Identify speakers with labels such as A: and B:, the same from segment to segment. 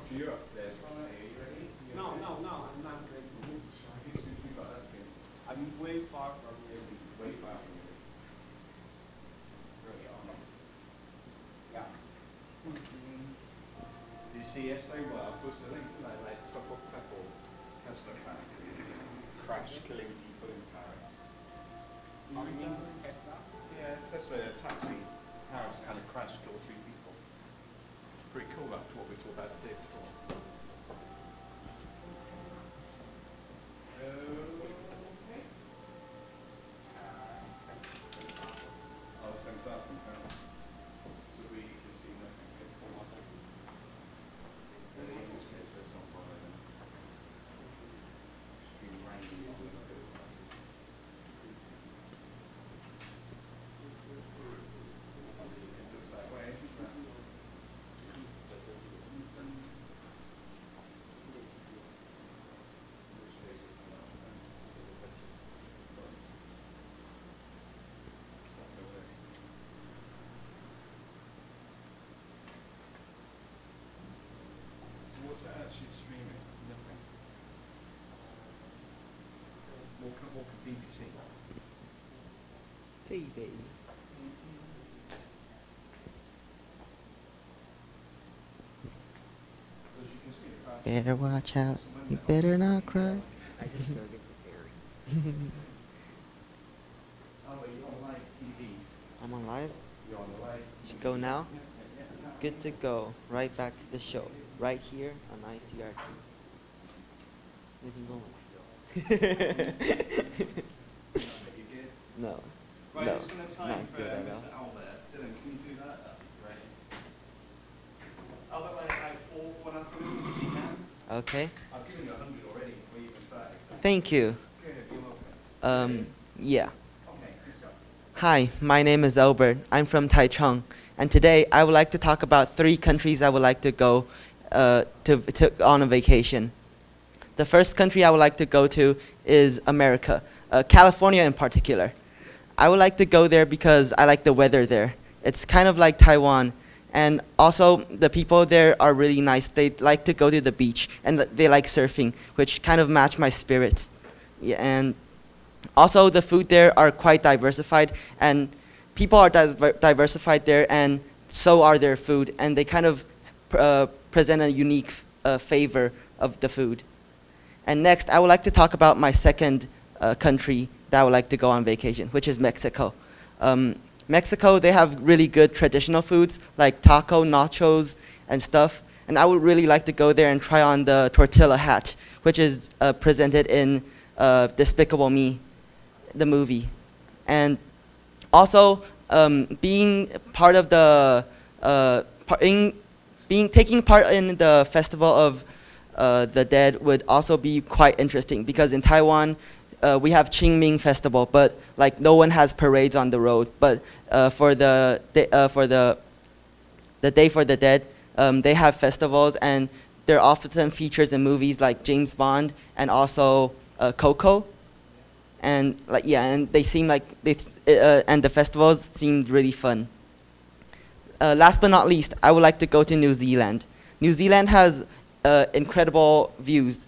A: for you upstairs, right? Are you ready?
B: No, no, no, I'm not ready to move.
A: Who's you got that thing?
B: I'm way far from ready.
A: Way far from you. Really on.
B: Yeah.
A: Do you see yesterday? Well, I posted a link to that, like Topple Tesla crash killing people in Paris.
B: You mean Tesla?
A: Yeah, Tesla taxi in Paris kind of crashed, killed 3 people. Pretty cool after what we talked about the day before. Okay. Oh, same class, so we can see nothing. It's all up. In which case, let's not bother them. Extreme ranking of the good classes. It looks that way, doesn't it? Which case it's not. What's it actually streaming? Nothing. What could BBC?
C: Baby.
A: As you can see, it crashed.
C: Better watch out. You better not cry.
D: I just started preparing.
A: Oh, but you're on live TV.
C: I'm on live.
A: You're on the live.
C: Should go now.
A: Yeah.
C: Good to go. Right back to the show. Right here on ICRT. Anything going?
A: You good?
C: No.
A: Right,
C: No.
A: just going to time
C: Not
A: for
C: good at all.
A: Mr. Albert. Dylan, can you do that? That'd be great. Albert, like 4.5 minutes if you can.
C: Okay.
A: I've given you 100 already before you even started.
C: Thank you.
A: Good, you're welcome.
C: Yeah.
A: Okay, let's go.
C: Hi, my name is Albert. I'm from Taichung, and today I would like to talk about 3 countries I would like to go on a vacation. The first country I would like to go to is America, California in particular. I would like to go there because I like the weather there. It's kind of like Taiwan, and also the people there are really nice. They like to go to the beach, and they like surfing, which kind of match my spirits. Yeah, and also the food there are quite diversified, and people are diversified there, and so are their food, and they kind of present a unique flavor of the food. And next, I would like to talk about my second country that I would like to go on vacation, which is Mexico. Mexico, they have really good traditional foods like taco, nachos, and stuff. And I would really like to go there and try on the tortilla hat, which is presented in Despicable Me, the movie. And also, being part of the taking part in the festival of the Dead would also be quite interesting, because in Taiwan we have Qingming Festival, but like no one has parades on the road. But for the Day for the Dead, they have festivals, and they're often features in movies like James Bond and also Coco. And like and they seem like and the festivals seemed really fun. Last but not least, I would like to go to New Zealand. New Zealand has incredible views.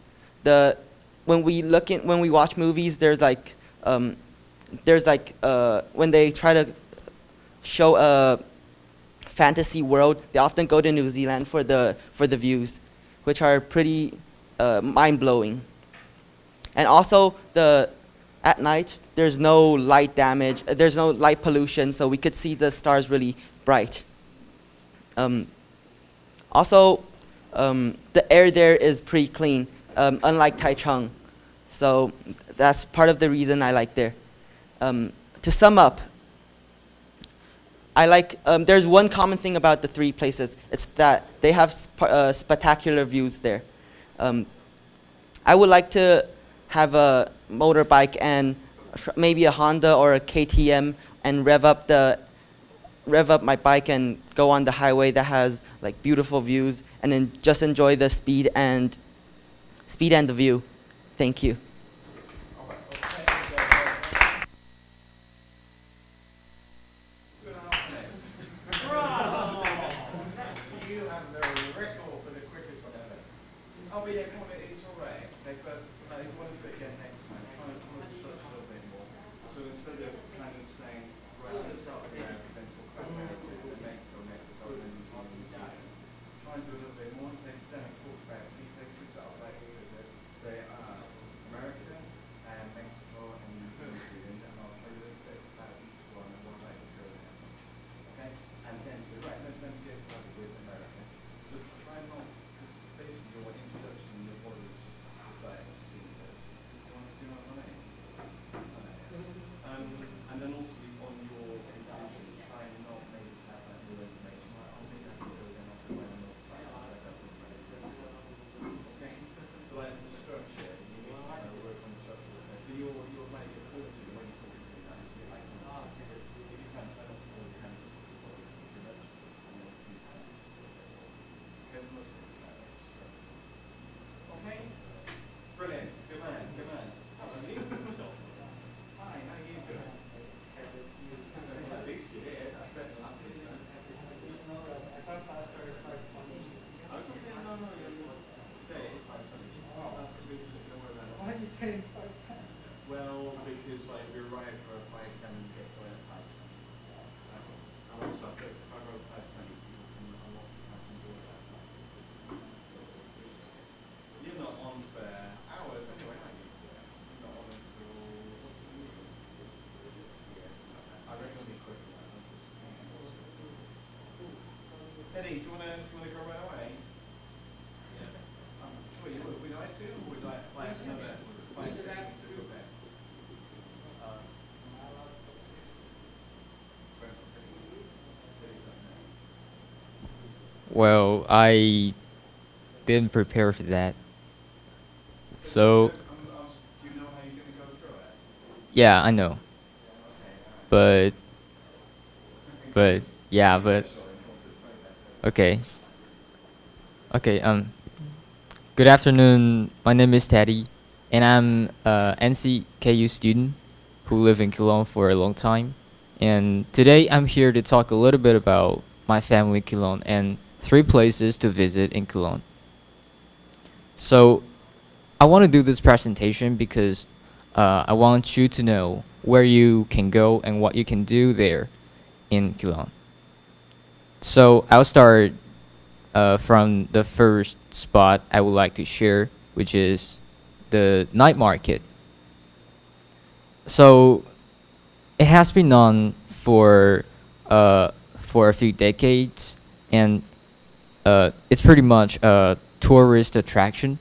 C: When we watch movies, there's like when they try to show a fantasy world, they often go to New Zealand for the views, which are pretty mind blowing. And also at night there's no light damage, there's no light pollution, so we could see the stars really bright. Also, the air there is pretty clean, unlike Taichung. So that's part of the reason I like there. To sum up, there's one common thing about the 3 places. It's that they have spectacular views there. I would like to have a motorbike and maybe a Honda or a KTM and rev up my bike and go on the highway that has like beautiful views, and then just enjoy the speed and the view. Thank you.
A: You have the record for the quickest one ever. Oh, but yeah, come on, it's all right. Okay, but if you want to do it again next time, try and stretch a little bit more. So instead of kind of saying, right, let's start with America, then talk about America, then Mexico, and then New Zealand. Try and do a little bit more and say, instead of talk about key places that I'd like to visit. They are America and Mexico and New Zealand, and I'll tell you a little bit about each one and what I'd like to go there. Okay? And then, so right, let's get started with America. So try not, because basically your introduction, your body is just like, see this. Do you know what I mean? And then also on your conclusion, try and not maybe have that new information. Like, I'll make that video, then I'll put it on the website. Okay? So like the structure, you need to work on the structure. But you're like your forward to when you talk to that. So you're like, if you can turn off all your hands off the body, too much, and then use hands. Get most of the structure. Okay? Brilliant. Good man. Good man. Hi, how are you doing? At least you did. I bet that's it. I was thinking, no, today it's 5:20. Oh, that's completely different. Don't worry about it.
E: Why did you say it's 5:10?
A: Well, because like we were right for a 5:10 and get going at 5:20. That's all. I won't stop it. If I wrote 5:20, people can unlock the house and do that. You're not on for hours anyway, are you? You're not on until what's the meeting? I reckon it'll be quicker. Teddy, do you wanna go right away? Yeah. Sure you would. Would you like to, or would you like another 5 seconds to do that?
F: Well, I didn't prepare for that. So,
A: Do you know how you're gonna go through it?
F: yeah, I know. But, yeah, but, okay. Okay, good afternoon. My name is Teddy, and I'm a NCKU student who live in Keelung for a long time. And today I'm here to talk a little bit about my family Keelung and 3 places to visit in Keelung. So I want to do this presentation because I want you to know where you can go and what you can do there in Keelung. So I'll start from the first spot I would like to share, which is the night market. So it has been known for a few decades, and it's pretty much a tourist attraction.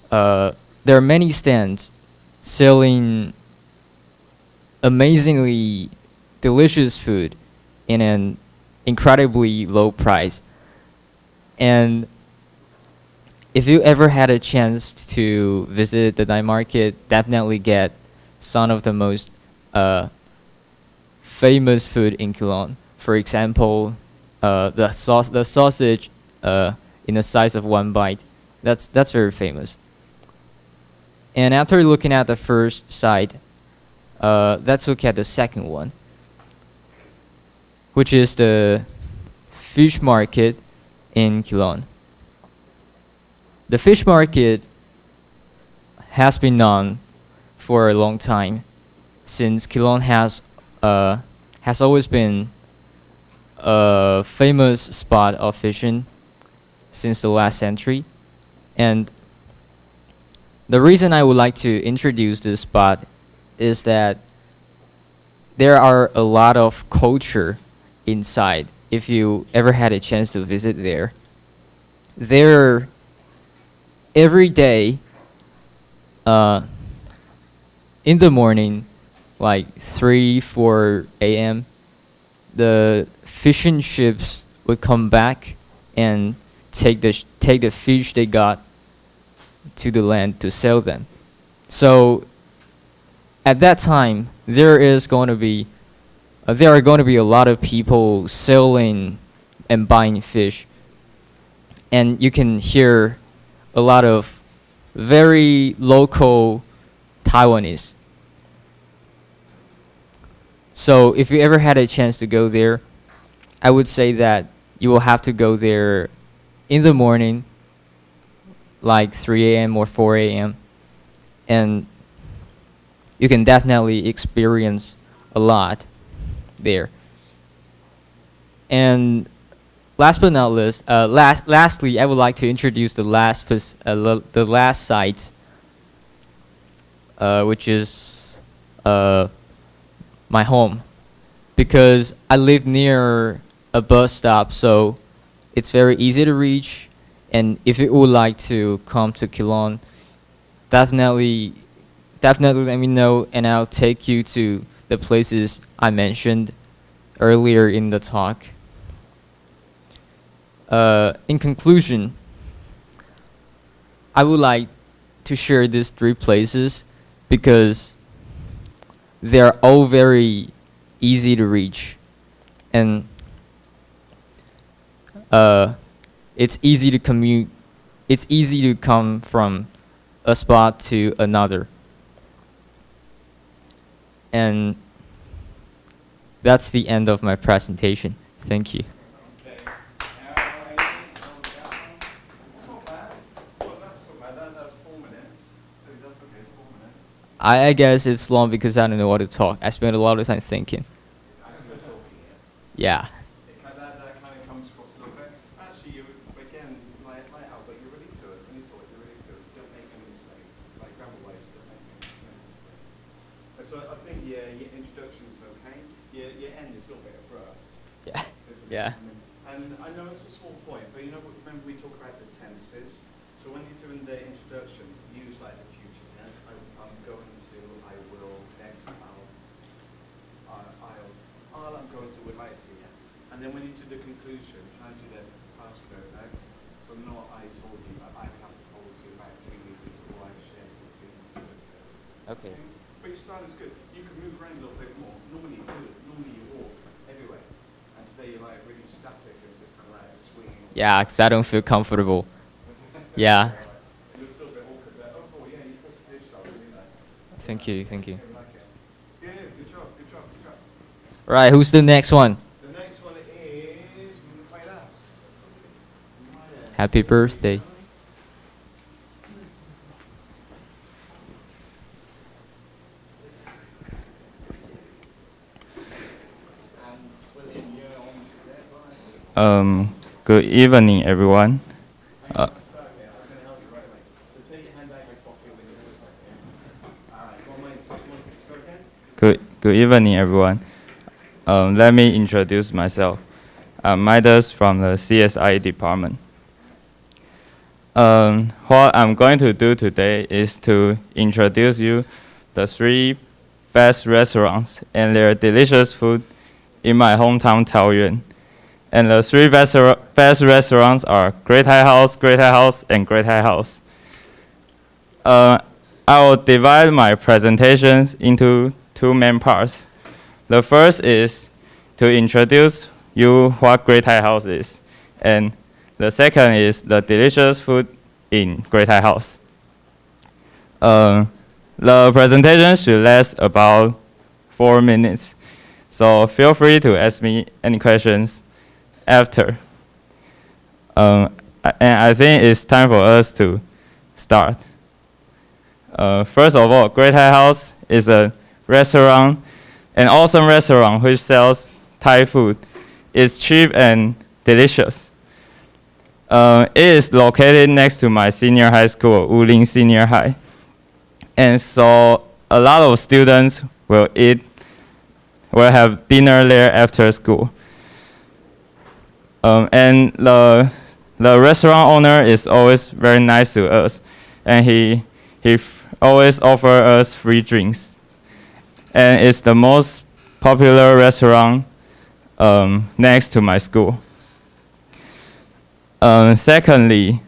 F: There are many stands selling amazingly delicious food in an incredibly low price. And if you ever had a chance to visit the night market, definitely get some of the most famous food in Keelung. For example, the sausage in the size of 1 bite. That's very famous. And after looking at the first site, let's look at the second one, which is the fish market in Keelung. The fish market has been known for a long time, since Keelung has always been a famous spot of fishing since the last century. And the reason I would like to introduce this spot is that there are a lot of culture inside. If you ever had a chance to visit there, every day in the morning, like 3-4 a.m., the fishing ships would come back and take the fish they got to the land to sell them. So at that time, there are going to be a lot of people selling and buying fish, and you can hear a lot of very local Taiwanese. So if you ever had a chance to go there, I would say that you will have to go there in the morning like 3 a.m. or 4 a.m. And you can definitely experience a lot there. And last but not least, lastly, I would like to introduce the last site, which is my home, because I live near a bus stop, so it's very easy to reach. And if you would like to come to Kilon, definitely let me know, and I'll take you to the places I mentioned earlier in the talk. In conclusion, I would like to share these 3 places because they're all very easy to reach, and it's easy to commute. It's easy to come from a spot to another. And that's the end of my presentation. Thank you.
A: Okay. That's not bad. Well, that's not bad. That's 4 minutes. So that's okay, 4 minutes.
F: I guess it's long because I don't know what to talk. I spent a lot of time thinking.
A: As we're talking here.
F: Yeah.
A: That kind of comes across a little bit. Actually, you, again, like Albert, you're really good. When you talk, you're really good. Don't make any mistakes. Like grammar wise, don't make any mistakes. So I think your introduction is okay. Your end is a little bit abrupt.
F: Yeah.
A: Isn't
F: Yeah.
A: it? And I know it's a small point, but you know, remember we talk about the tenses. So when you're doing the introduction, use like the future tense. I'm going to, I will, next, I'm going to, would like to, yeah. And then when you do the conclusion, try and do the past perfect. So not I told you, but I have told you about doing reasons or I've shared with you.
F: Okay.
A: But your style is good. You can move around a little bit more. Normally you do. Normally you walk everywhere. And today you're like really static and just kind of like swinging.
F: Yeah, because I don't feel comfortable. Yeah.
A: It was a little bit awkward there. Oh, yeah, you press the pitch style, really nice.
F: Thank you. Thank you.
A: I like it. Yeah, good job, good job, good job.
F: Right. Who's the next one?
A: The next one is Midas.
F: Happy birthday.
A: And William, you're on to that, right?
E: Good evening, everyone.
A: Hang on, start here. I'm going to help you right away. So take your hand out of your pocket when you're doing something. All right, go on, Mike. So you want to go again?
E: Good evening, everyone. Let me introduce myself. I'm Midas from the CSI department. What I'm going to do today is to introduce you the 3 best restaurants and their delicious food in my hometown, Taoyuan. And the 3 best restaurants are Great Thai House, Great Thai House, and Great Thai House. I will divide my presentations into 2 main parts. The first is to introduce you what Great Thai House is, and the second is the delicious food in Great Thai House. The presentation should last about 4 minutes, so feel free to ask me any questions after. And I think it's time for us to start. First of all, Great Thai House is a restaurant, an awesome restaurant which sells Thai food. It's cheap and delicious. It is located next to my senior high school, Wuling Senior High. And so a lot of students will have dinner there after school. And the restaurant owner is always very nice to us, and he always offers us free drinks. And it's the most popular restaurant next to my school. Secondly,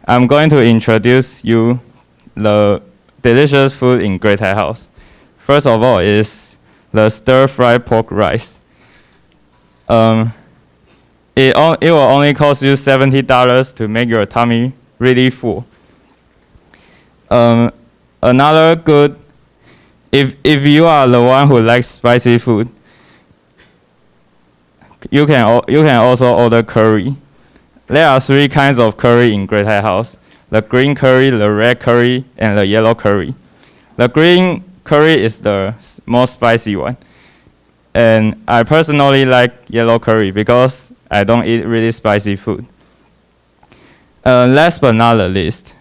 E: I'm going to introduce you the delicious food in Great Thai House. First of all is the stir-fried pork rice. It will only cost you $70 to make your tummy really full. Another good, if you are the one who likes spicy food, you can also order curry. There are three kinds of curry in Great Thai House: the green curry, the red curry, and the yellow curry. The green curry is the most spicy one. And I personally like yellow curry because I don't eat really spicy food. Last but not the least,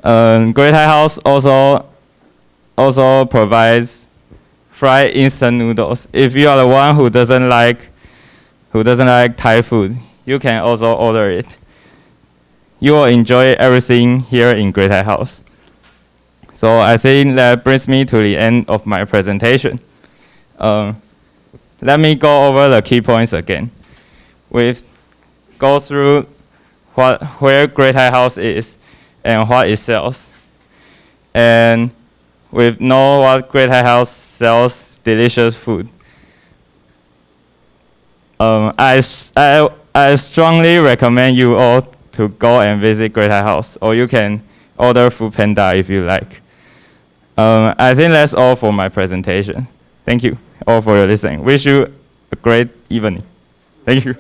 E: Great Thai House also provides fried instant noodles. If you are the one who doesn't like Thai food, you can also order it. You will enjoy everything here in Great Thai House. So I think that brings me to the end of my presentation. Let me go over the key points again. We've go through where Great Thai House is and what it sells. And we know what Great Thai House sells delicious food. I strongly recommend you all to go and visit Great Thai House, or you can order Food Panda if you like. I think that's all for my presentation. Thank you all for your listening. Wish you a great evening. Thank you.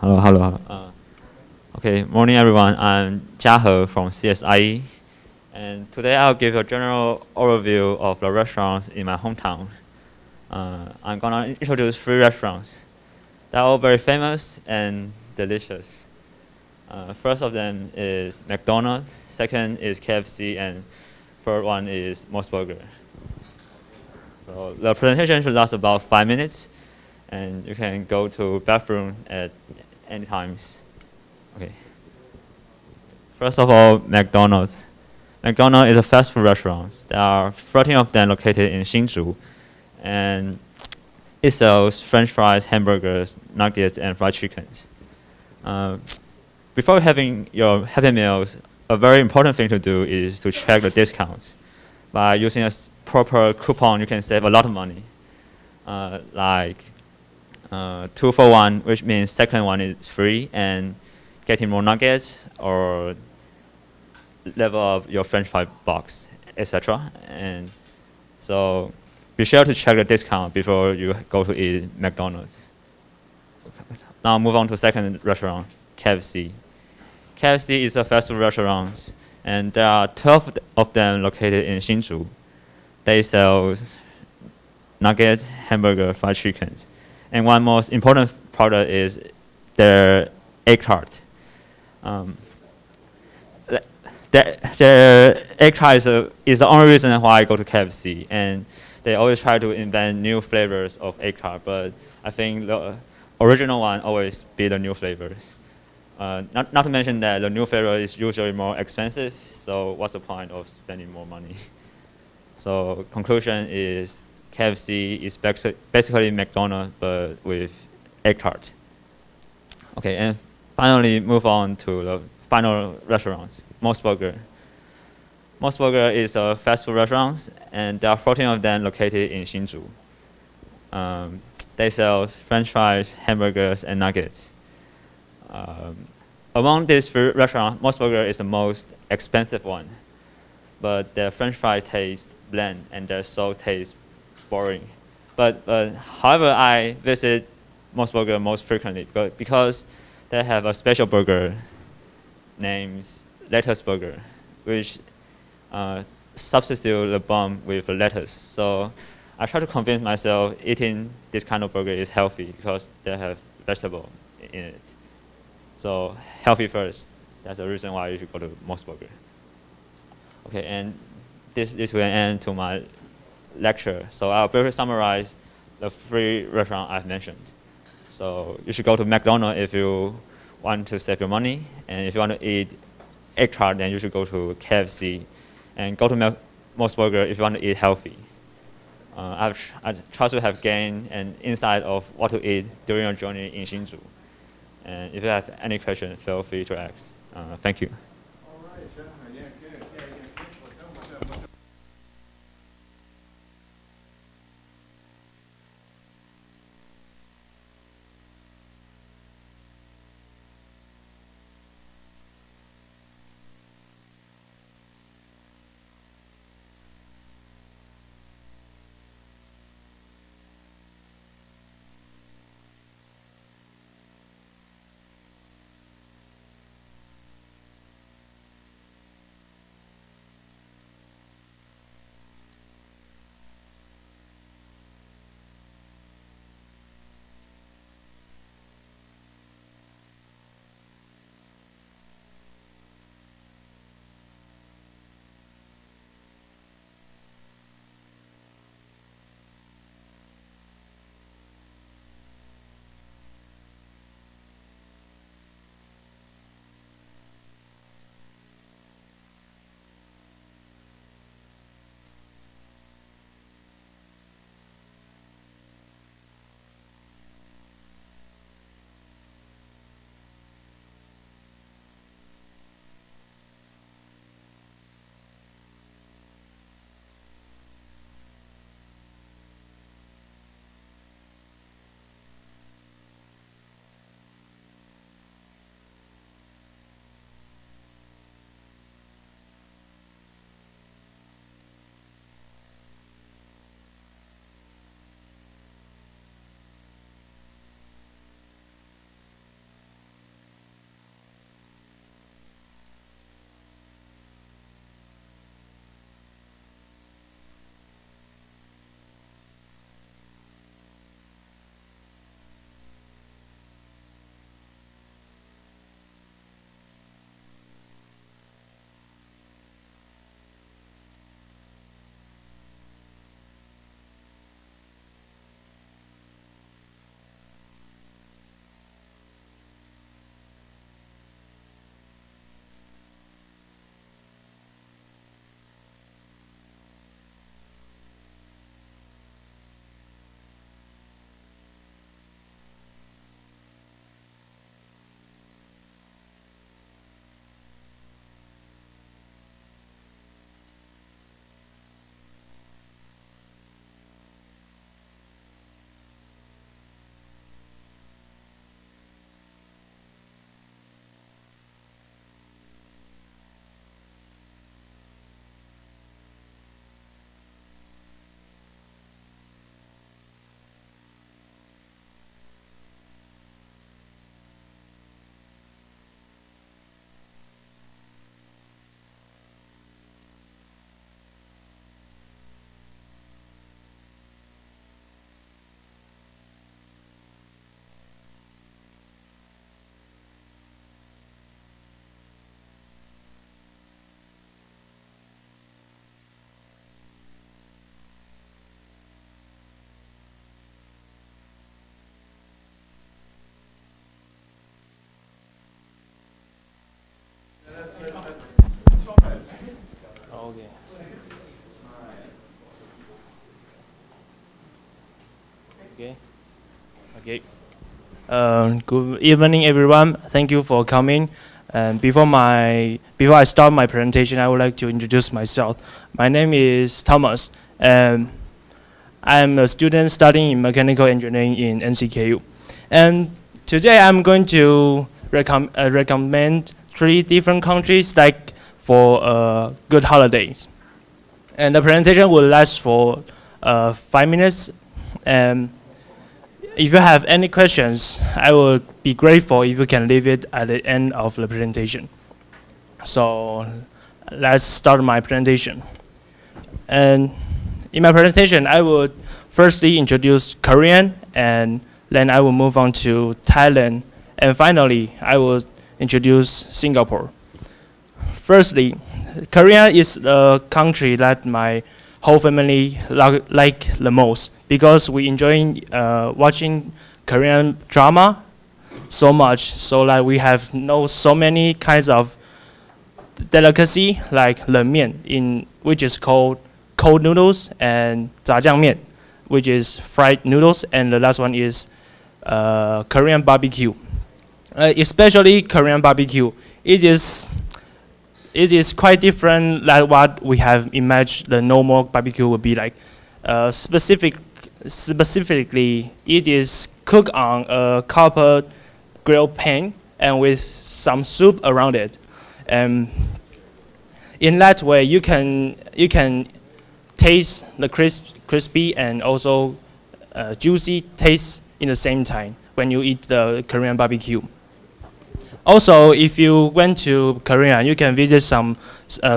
G: Hello. Okay, morning everyone. I'm Jia He from CSIE, and today I'll give a general overview of the restaurants in my hometown. I'm gonna introduce 3 restaurants. They're all very famous and delicious. First of them is McDonald's, second is KFC, and third one is Moss Burger. So the presentation should last about 5 minutes, and you can go to bathroom at any times. Okay. First of all, McDonald's. McDonald's is a fast food restaurant. There are 13 of them located in Hsinchu, and it sells French fries, hamburgers, nuggets, and fried chickens. Before having your Happy Meals, a very important thing to do is to check the discounts. By using a proper coupon, you can save a lot of money. Like 2 for 1, which means second one is free, and getting more nuggets or level up your French fry box. etc. And so be sure to check the discount before you go to eat McDonald's. Now move on to second restaurant, KFC. KFC is a fast food restaurant, and there are 12 of them located in Hsinchu. They sell nuggets, hamburger, fried chicken. And one most important product is their egg tart. Their egg tart is the only reason why I go to KFC. And they always try to invent new flavors of egg tart, but I think the original one always be the new flavors. Not to mention that the new flavor is usually more expensive, so what's the point of spending more money? So conclusion is KFC is basically McDonald's but with egg tart. Okay, and finally move on to the final restaurants, Moss Burger. Moss Burger is a fast food restaurant, and there are 14 of them located in Hsinchu. They sell French fries, hamburgers, and nuggets. Among these three restaurants, Moss Burger is the most expensive one, but their French fry taste bland and their sauce tastes boring. But however, I visit Moss Burger most frequently because they have a special burger named lettuce burger, which substitute the bun with lettuce. So I try to convince myself eating this kind of burger is healthy because they have vegetable in it. So healthy first. That's the reason why you should go to Moss Burger. Okay, and this will end to my lecture. So I'll briefly summarize the three restaurants I've mentioned. So you should go to McDonald's if you want to save your money, and if you want to eat egg tart, then you should go to KFC, and go to Moss Burger if you want to eat healthy. I try to have gained an insight of what to eat during your journey in Hsinchu. And if you have any question, feel free to ask. Thank you.
A: All right, yeah, good. Yeah, yeah, good.
H: Okay. Okay. Good evening, everyone. Thank you for coming. And before I start my presentation, I would like to introduce myself. My name is Thomas, and I'm a student studying in mechanical engineering in NCKU. And today I'm going to recommend 3 different countries like for good holidays. And the presentation will last for 5 minutes. And if you have any questions, I will be grateful if you can leave it at the end of the presentation. So let's start my presentation. And in my presentation, I would firstly introduce Korean, and then I will move on to Thailand, and finally, I will introduce Singapore. Firstly, Korea is a country that my whole family like the most because we enjoy watching Korean drama so much, so that we have know so many kinds of delicacy like le mian, which is called cold noodles, and jajang mian, which is fried noodles, and the last one is Korean barbecue. Especially Korean barbecue, it is quite different than what we have imagined the normal barbecue would be like. Specifically, it is cooked on a copper grill pan and with some soup around it. And in that way, you can taste the crispy and also juicy taste in the same time when you eat the Korean barbecue. Also, if you went to Korea, you can visit some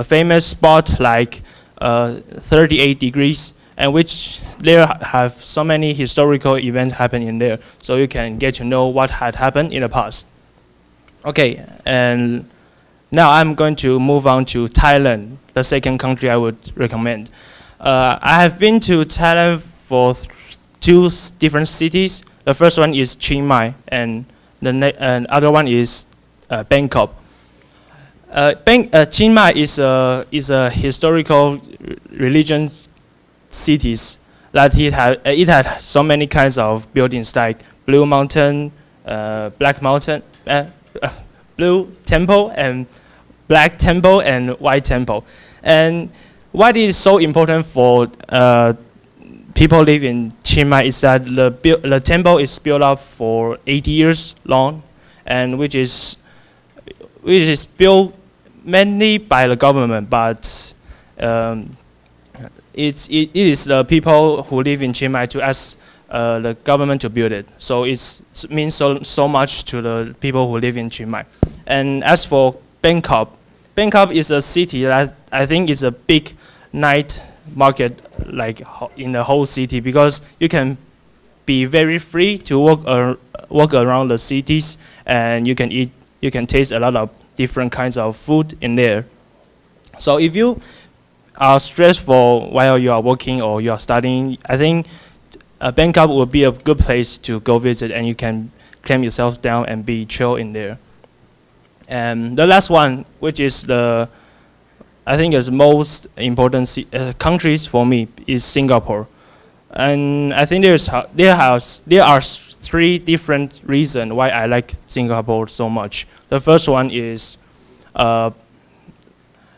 H: famous spots like 38 Degrees, and which there have so many historical events happening there, so you can get to know what had happened in the past. Okay, and now I'm going to move on to Thailand, the second country I would recommend. I have been to Thailand for 2 different cities. The first one is Chiang Mai, and the other one is Bangkok. Chiang Mai is a historical religion cities that it had so many kinds of buildings like Blue Mountain, Black Mountain, Blue Temple, and Black Temple, and White Temple. And what is so important for people live in Chiang Mai is that the temple is built up for 80 years long, and which is built mainly by the government, but it is the people who live in Chiang Mai to ask the government to build it. So it means so much to the people who live in Chiang Mai. And as for Bangkok, Bangkok is a city that I think is a big night market like in the whole city, because you can be very free to walk around the cities, and you can taste a lot of different kinds of food in there. So if you are stressful while you are working or you are studying, I think Bangkok would be a good place to go visit, and you can calm yourself down and be chill in there. And the last one, which is I think is most important countries for me, is Singapore. And I think there are 3 different reasons why I like Singapore so much. The first one is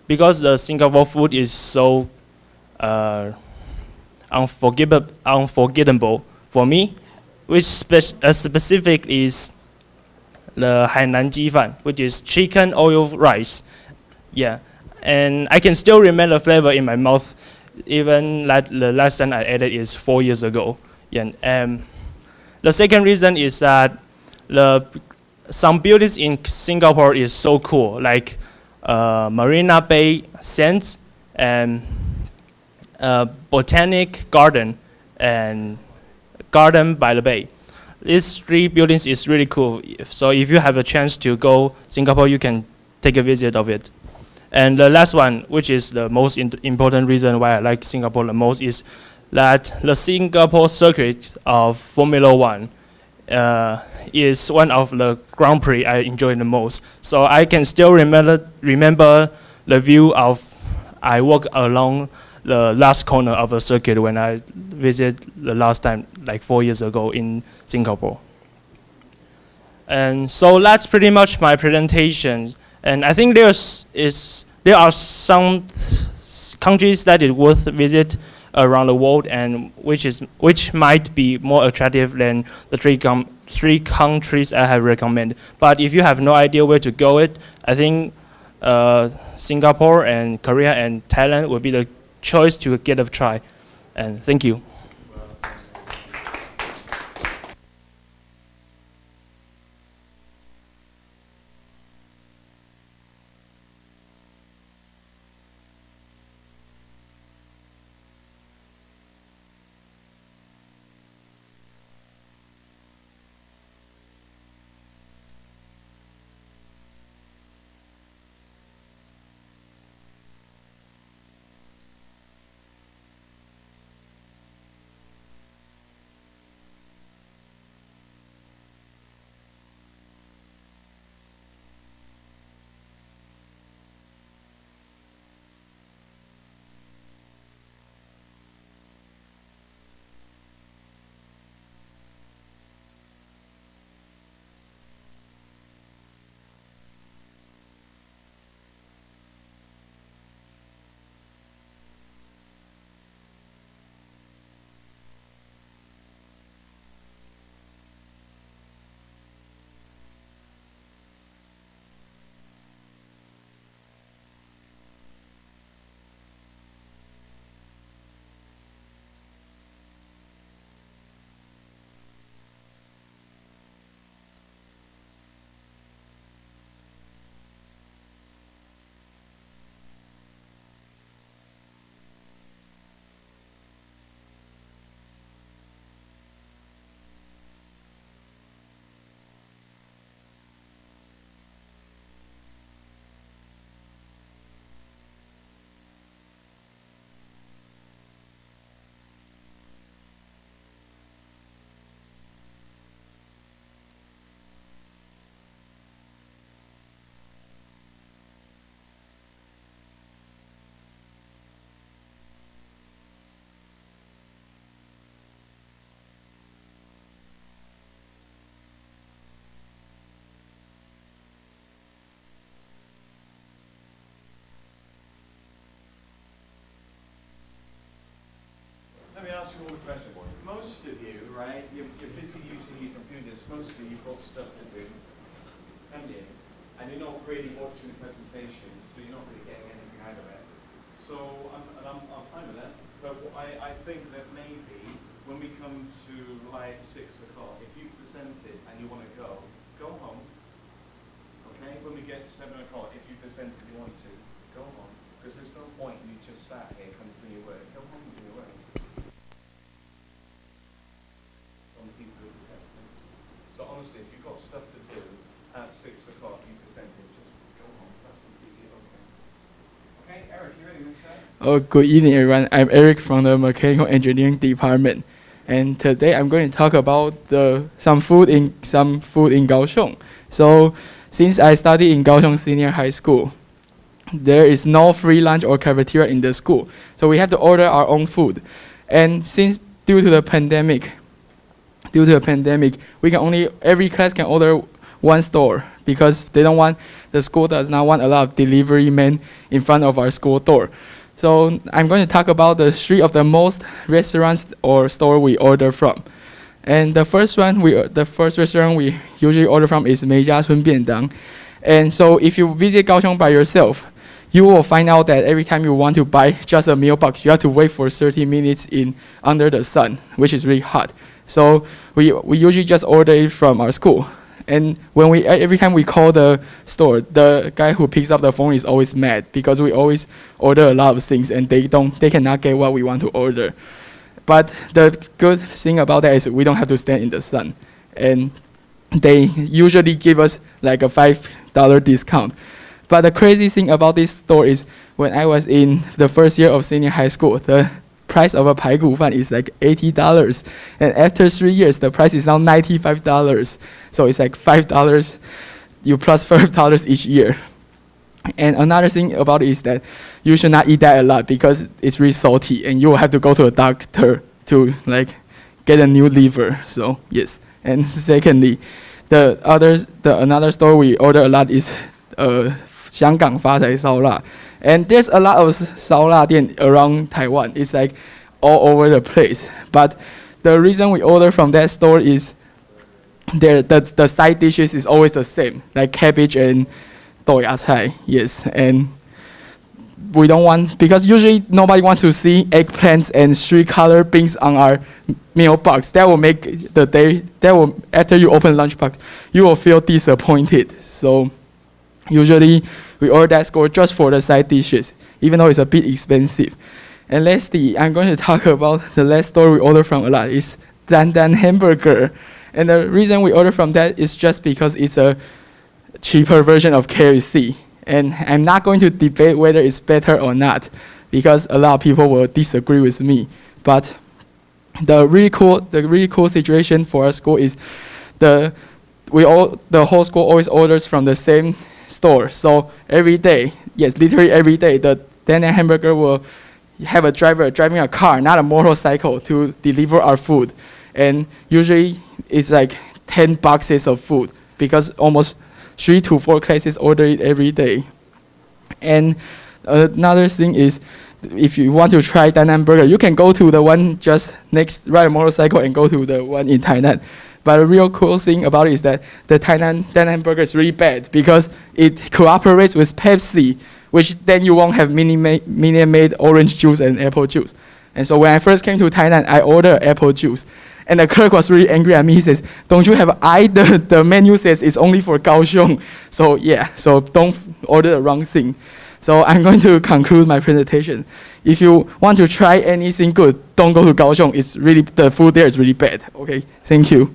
H: because the Singapore food is so unforgettable for me, which specific is the Hainan Ji Fan, which is chicken oil rice. Yeah, and I can still remember the flavor in my mouth, even like the last time I ate it is 4 years ago. Yeah, and the second reason is that some buildings in Singapore is so cool, like Marina Bay Sands and Botanic Garden and Garden by the Bay. These 3 buildings is really cool. So if you have a chance to go Singapore, you can take a visit of it. And the last one, which is the most important reason why I like Singapore the most, is that the Singapore circuit of Formula One is one of the Grand Prix I enjoy the most. So I can still remember the view of I walk along the last corner of the circuit when I visit the last time, like 4 years ago in Singapore. And so that's pretty much my presentation. And I think there are some countries that is worth visit around the world, and which might be more attractive than the three countries I have recommended. But if you have no idea where to go, I think Singapore and Korea and Thailand would be the choice to get a try. And thank you.
A: Let me ask you all a question. Most of you, right, you're busy using your computers. Mostly you've got stuff to do, haven't you? And you're not really watching the presentations, so you're not really getting anything out of it. So, I'm fine with that. But I think that maybe when we come to like 6 o'clock, if you presented and you want to go home. Okay? When we get to 7 o'clock, if you presented you want to, go home. Because there's no point in you just sat here kind of doing your work. Go home and do your work. People who presenting. So honestly, if you've got stuff to do at 6 o'clock, you presenting, just go home. That's completely okay. Okay, Eric, you ready, mister?
I: Oh, good evening, everyone. I'm Eric from the Mechanical Engineering Department, and today I'm going to talk about some food in Kaohsiung. So, since I study in Kaohsiung Senior High School, there is no free lunch or cafeteria in the school, so we have to order our own food. And since due to the pandemic, we can every class can order one store because the school does not want a lot of delivery men in front of our school door. So I'm going to talk about the three of the most restaurants or store we order from. And the first restaurant we usually order from is Meijia-Cun Biandang. And so if you visit Kaohsiung by yourself, you will find out that every time you want to buy just a meal box, you have to wait for 30 minutes under the sun, which is really hot. So we usually just order it from our school. And every time we call the store, the guy who picks up the phone is always mad because we always order a lot of things and they cannot get what we want to order. But the good thing about that is we don't have to stand in the sun. And they usually give us like a $5 discount. But the crazy thing about this store is when I was in the first year of senior high school, the price of a pai gu fan is like $80. And after 3 years, the price is now $95. So it's like $5, you plus $5 each year. And another thing about it is that you should not eat that a lot because it's really salty and you will have to go to a doctor to like get a new liver. So yes. And secondly, another store we order a lot is 香港发财烧腊. And there's a lot of 烧腊店 around Taiwan. It's like all over the place. But the reason we order from that store is the side dishes is always the same, like cabbage and 豆芽菜. Yes, and we don't want, because usually nobody wants to see eggplants and 3-color beans on our meal box. That will make the day, after you open lunchbox, you will feel disappointed. So usually we order that store just for the side dishes, even though it's a bit expensive. And lastly, I'm going to talk about the last store we order from a lot is Dan Dan Hamburger. And the reason we order from that is just because it's a cheaper version of KFC. And I'm not going to debate whether it's better or not, because a lot of people will disagree with me. But the really cool situation for our school is the whole school always orders from the same store. So every day, yes, literally every day, the Dan Dan Hamburger will have a driver driving a car, not a motorcycle, to deliver our food. And usually it's like 10 boxes of food, because almost 3 to 4 classes order it every day. And another thing is, if you want to try Dan Dan Burger, you can go to the one just next, ride a motorcycle and go to the one in Tainan. But a real cool thing about it is that the Tainan Dan Dan Burger is really bad because it cooperates with Pepsi, which then you won't have made orange juice and apple juice. And so when I first came to Tainan, I ordered apple juice. And the clerk was really angry at me. He says, "Don't you have eye? The menu says it's only for Kaohsiung." So yeah, so don't order the wrong thing. So I'm going to conclude my presentation. If you want to try anything good, don't go to Kaohsiung. It's really, the food there is really bad. Okay, thank you.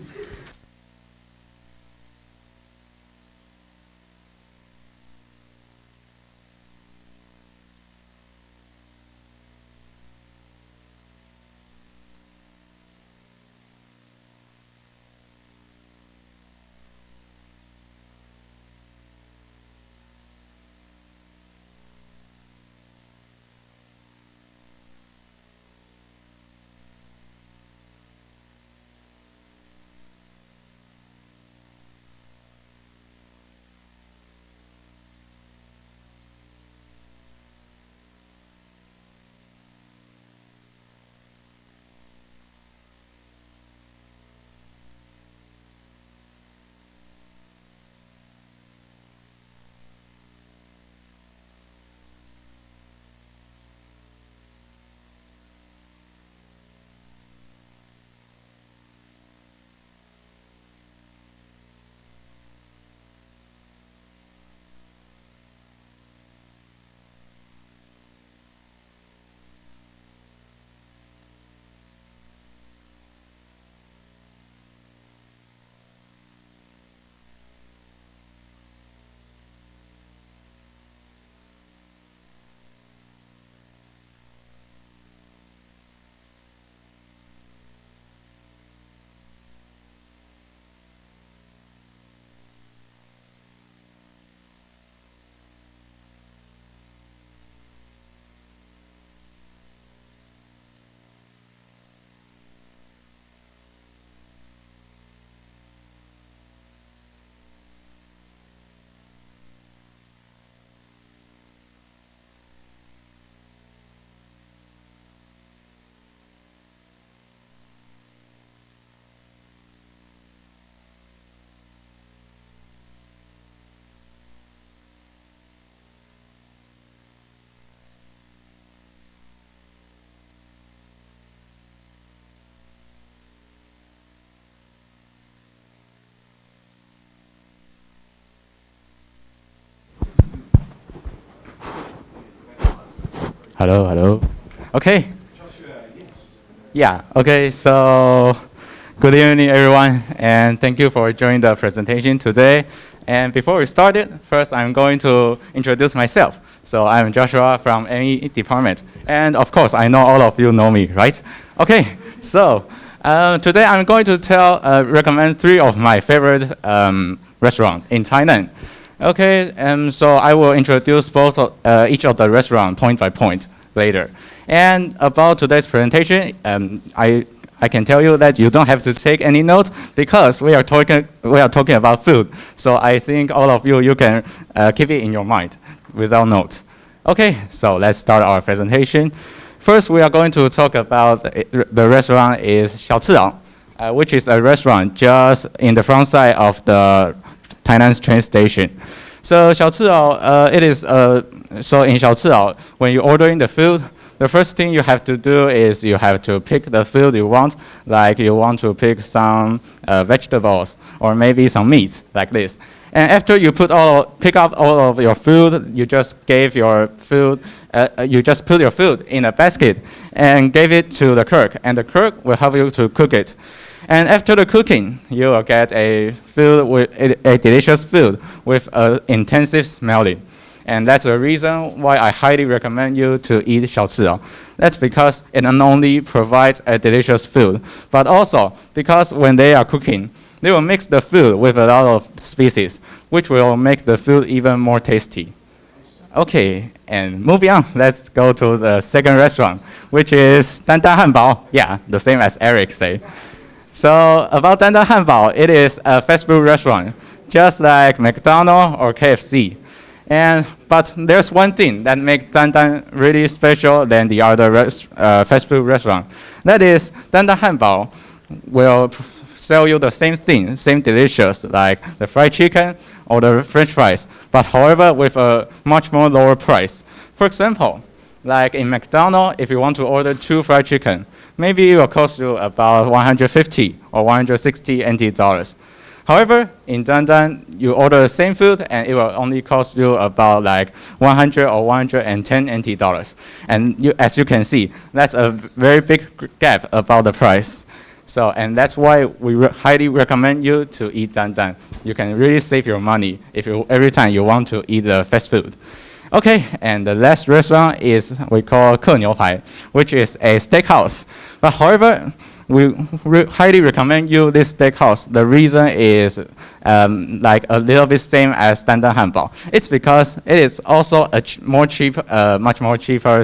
J: Hello, hello. Okay.
A: Joshua, yes.
J: Yeah, okay, so good evening, everyone, and thank you for joining the presentation today. And before we start it, first I'm going to introduce myself. So I'm Joshua from ME department. And of course, I know all of you know me, right? Okay, so today I'm going to recommend 3 of my favorite restaurants in Thailand. Okay, so I will introduce each of the restaurant point by point later. And about today's presentation, I can tell you that you don't have to take any notes because we are talking about food. So I think all of you can keep it in your mind without notes. Okay, so let's start our presentation. First, we are going to talk about the restaurant is 小次郎, which is a restaurant just in the front side of the Tainan train station. So 小次郎, it is so in 小次郎, when you're ordering the food, the first thing you have to do is you have to pick the food you want, like you want to pick some vegetables or maybe some meats like this. And after you pick up all of your food, you just put your food in a basket and give it to the clerk, and the clerk will help you to cook it. And after the cooking, you will get a delicious food with intensive smelling. And that's the reason why I highly recommend you to eat 小次郎. That's because it not only provides a delicious food, but also because when they are cooking, they will mix the food with a lot of species, which will make the food even more tasty. Okay, and moving on, let's go to the second restaurant, which is 丹丹汉堡. Yeah, the same as Eric said. So about 丹丹汉堡, it is a fast food restaurant, just like McDonald's or KFC. But there's one thing that makes Dandan really special than the other fast food restaurant. That is, Dandan Hanbao will sell you the same thing, same delicious, like the fried chicken or the French fries, but however with a much more lower price. For example, like in McDonald's, if you want to order 2 fried chicken, maybe it will cost you about 150 or 160 NT dollars. However, in Dandan, you order the same food and it will only cost you about like 100 or 110 NT dollars. And as you can see, that's a very big gap about the price. So, and that's why we highly recommend you to eat Dandan. You can really save your money every time you want to eat the fast food. Okay, and the last restaurant is we call 客牛排, which is a steakhouse. But however, we highly recommend you this steakhouse. The reason is like a little bit same as Dandan Hanbao. It's because it is also a much more cheaper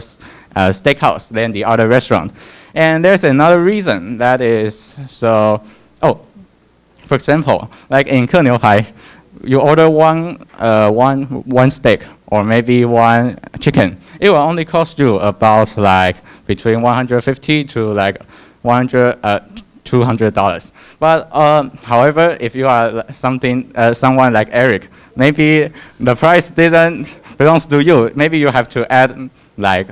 J: steakhouse than the other restaurant. And there's another reason that is so. Oh, for example, like in 客牛排, you order one steak or maybe one chicken. It will only cost you about like between 150 to like $200. But however, if you are someone like Eric, maybe the price belongs to you. Maybe you have to add like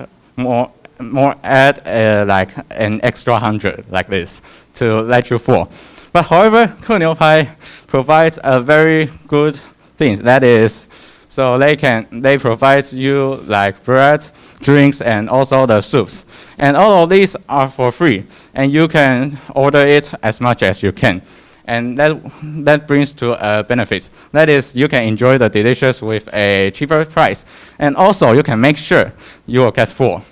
J: like an extra 100 like this to let you for. But however, 客牛排 provides a very good thing. That is, so they provide you like bread, drinks, and also the soups. And all of these are for free, and you can order it as much as you can. And that brings to benefits. That is, you can enjoy the delicious with a cheaper price, and also you can make sure you will get full.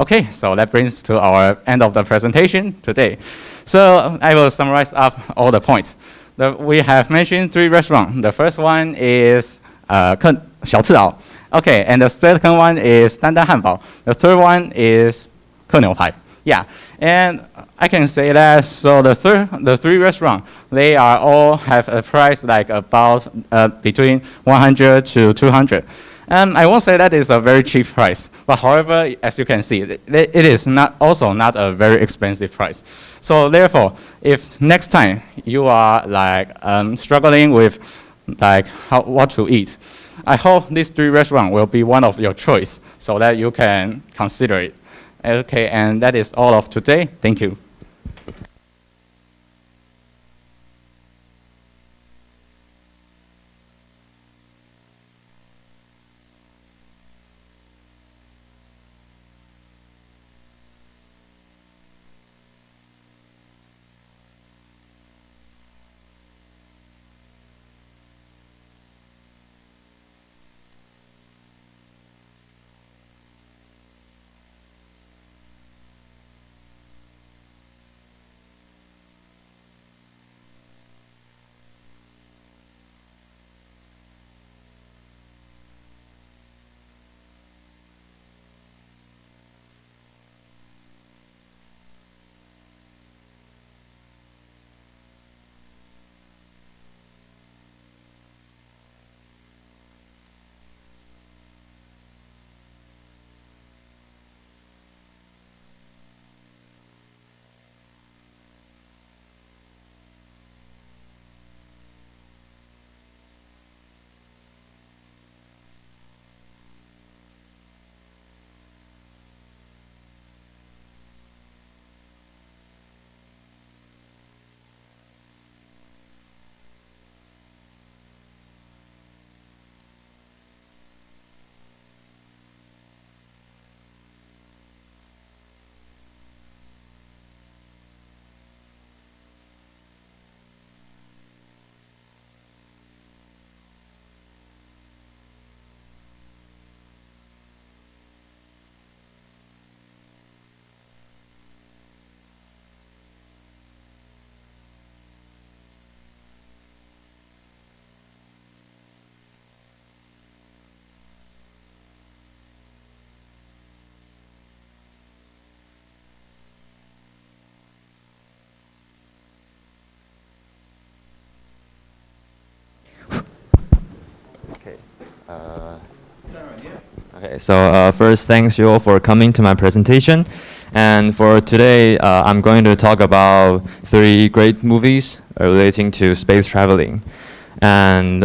J: Okay, so that brings to our end of the presentation today. So I will summarize up all the points. We have mentioned 3 restaurants. The first one is 小次郎. Okay, and the second one is 丹丹汉堡. The third one is 客牛排. Yeah, and I can say that, so the 3 restaurants, they all have a price like about between 100 to 200. I won't say that is a very cheap price, but however, as you can see, it is also not a very expensive price. So therefore, if next time you are like struggling with like what to eat, I hope these 3 restaurants will be one of your choice so that you can consider it. Okay, and that is all of today. Thank you.
G: Okay, so first, thanks you all for coming to my presentation. And for today, I'm going to talk about 3 great movies relating to space traveling. And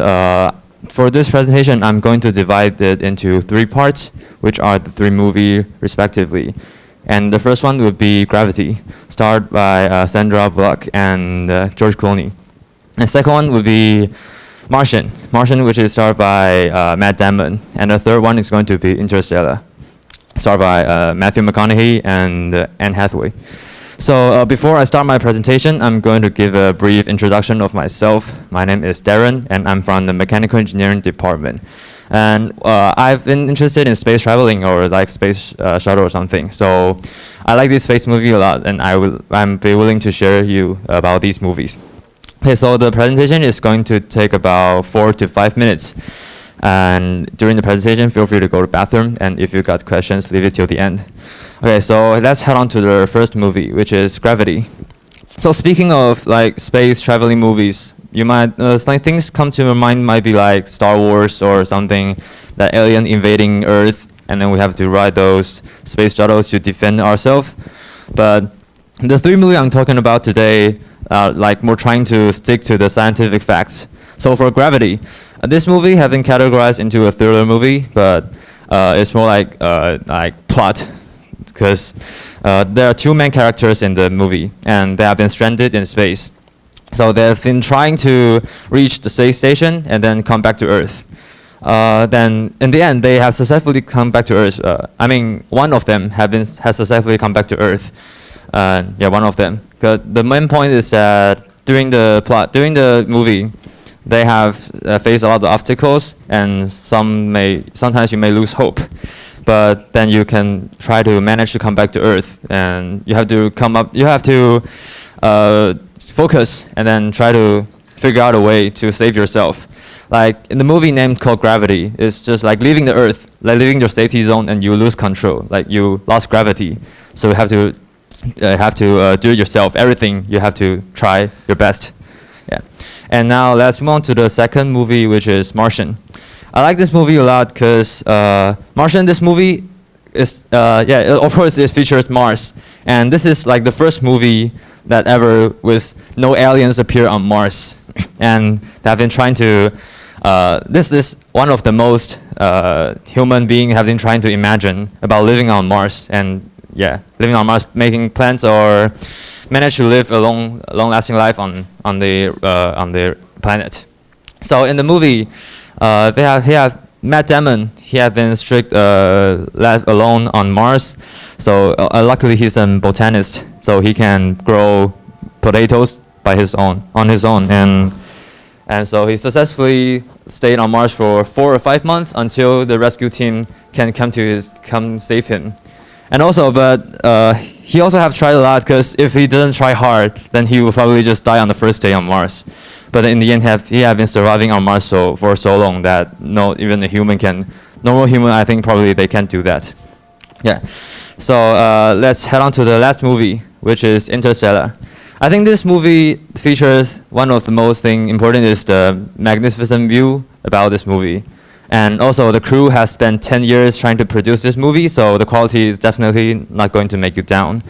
G: for this presentation, I'm going to divide it into 3 parts, which are the 3 movies respectively. And the first one would be Gravity, starred by Sandra Bullock and George Clooney. And the second one would be Martian, which is starred by Matt Damon. And the third one is going to be Interstellar, starred by Matthew McConaughey and Anne Hathaway. So before I start my presentation, I'm going to give a brief introduction of myself. My name is Darren, and I'm from the Mechanical Engineering Department. And I've been interested in space traveling or like space shuttle or something. So I like this space movie a lot, and I'm be willing to share you about these movies. Okay, so the presentation is going to take about 4 to 5 minutes. And during the presentation, feel free to go to the bathroom, and if you got questions, leave it till the end. Okay, so let's head on to the first movie, which is Gravity. So speaking of like space traveling movies, you might like things come to your mind might be like Star Wars or something, that alien invading Earth, and then we have to ride those space shuttles to defend ourselves. But the 3 movies I'm talking about today, like more trying to stick to the scientific facts. So for Gravity, this movie has been categorized into a thriller movie, but it's more like plot, because there are 2 main characters in the movie, and they have been stranded in space. So they've been trying to reach the space station and then come back to Earth. Then in the end, they have successfully come back to Earth. I mean, one of them has successfully come back to Earth. Yeah, one of them. The main point is that during the movie, they have faced a lot of obstacles, and sometimes you may lose hope, but then you can try to manage to come back to Earth, and you have to focus and then try to figure out a way to save yourself. Like in the movie named called Gravity, it's just like leaving the Earth, like leaving your safety zone, and you lose control, like you lost gravity. So you have to do it yourself. Everything you have to try your best. Yeah. And now let's move on to the second movie, which is Martian. I like this movie a lot because Martian, this movie is, of course it features Mars. And this is like the first movie that ever with no aliens appear on Mars. And they've been trying to, this is one of the most human beings have been trying to imagine about living on Mars. And yeah, living on Mars, making plans or manage to live a long-lasting life on the planet. So in the movie, he have Matt Damon. He had been left alone on Mars. So luckily he's a botanist, so he can grow potatoes on his own, and so he successfully stayed on Mars for 4 or 5 months until the rescue team can come save him. And also, he also have tried a lot, because if he didn't try hard, then he would probably just die on the first day on Mars. But in the end, he have been surviving on Mars for so long that even a normal human, I think probably they can't do that. Yeah. So let's head on to the last movie, which is Interstellar. I think this movie features one of the most important is the magnificent view about this movie. And also the crew has spent 10 years trying to produce this movie, so the quality is definitely not going to make you down.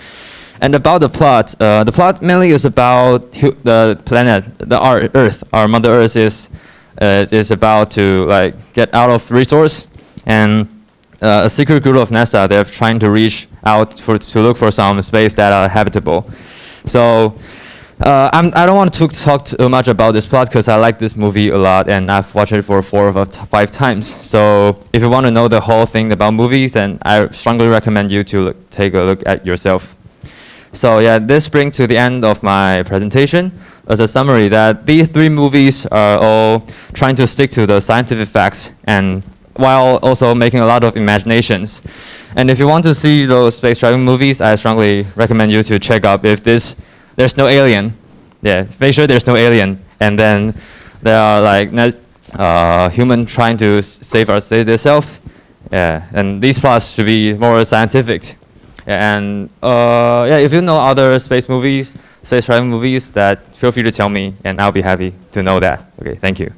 G: And about the plot mainly is about the planet, our Earth. Our Mother Earth is about to get out of resource, and a secret group of NASA, they're trying to reach out to look for some space that are habitable. So I don't want to talk too much about this plot because I like this movie a lot and I've watched it for 4 or 5 times. So if you want to know the whole thing about movies, then I strongly recommend you to take a look at yourself. So yeah, this brings to the end of my presentation. As a summary, that these 3 movies are all trying to stick to the scientific facts and while also making a lot of imaginations. And if you want to see those space traveling movies, I strongly recommend you to check out if there's no alien. Yeah, make sure there's no alien. And then there are human trying to save themselves. Yeah, and these plots should be more scientific. And if you know other space traveling movies, that feel free to tell me, and I'll be happy to know that. Okay, thank you.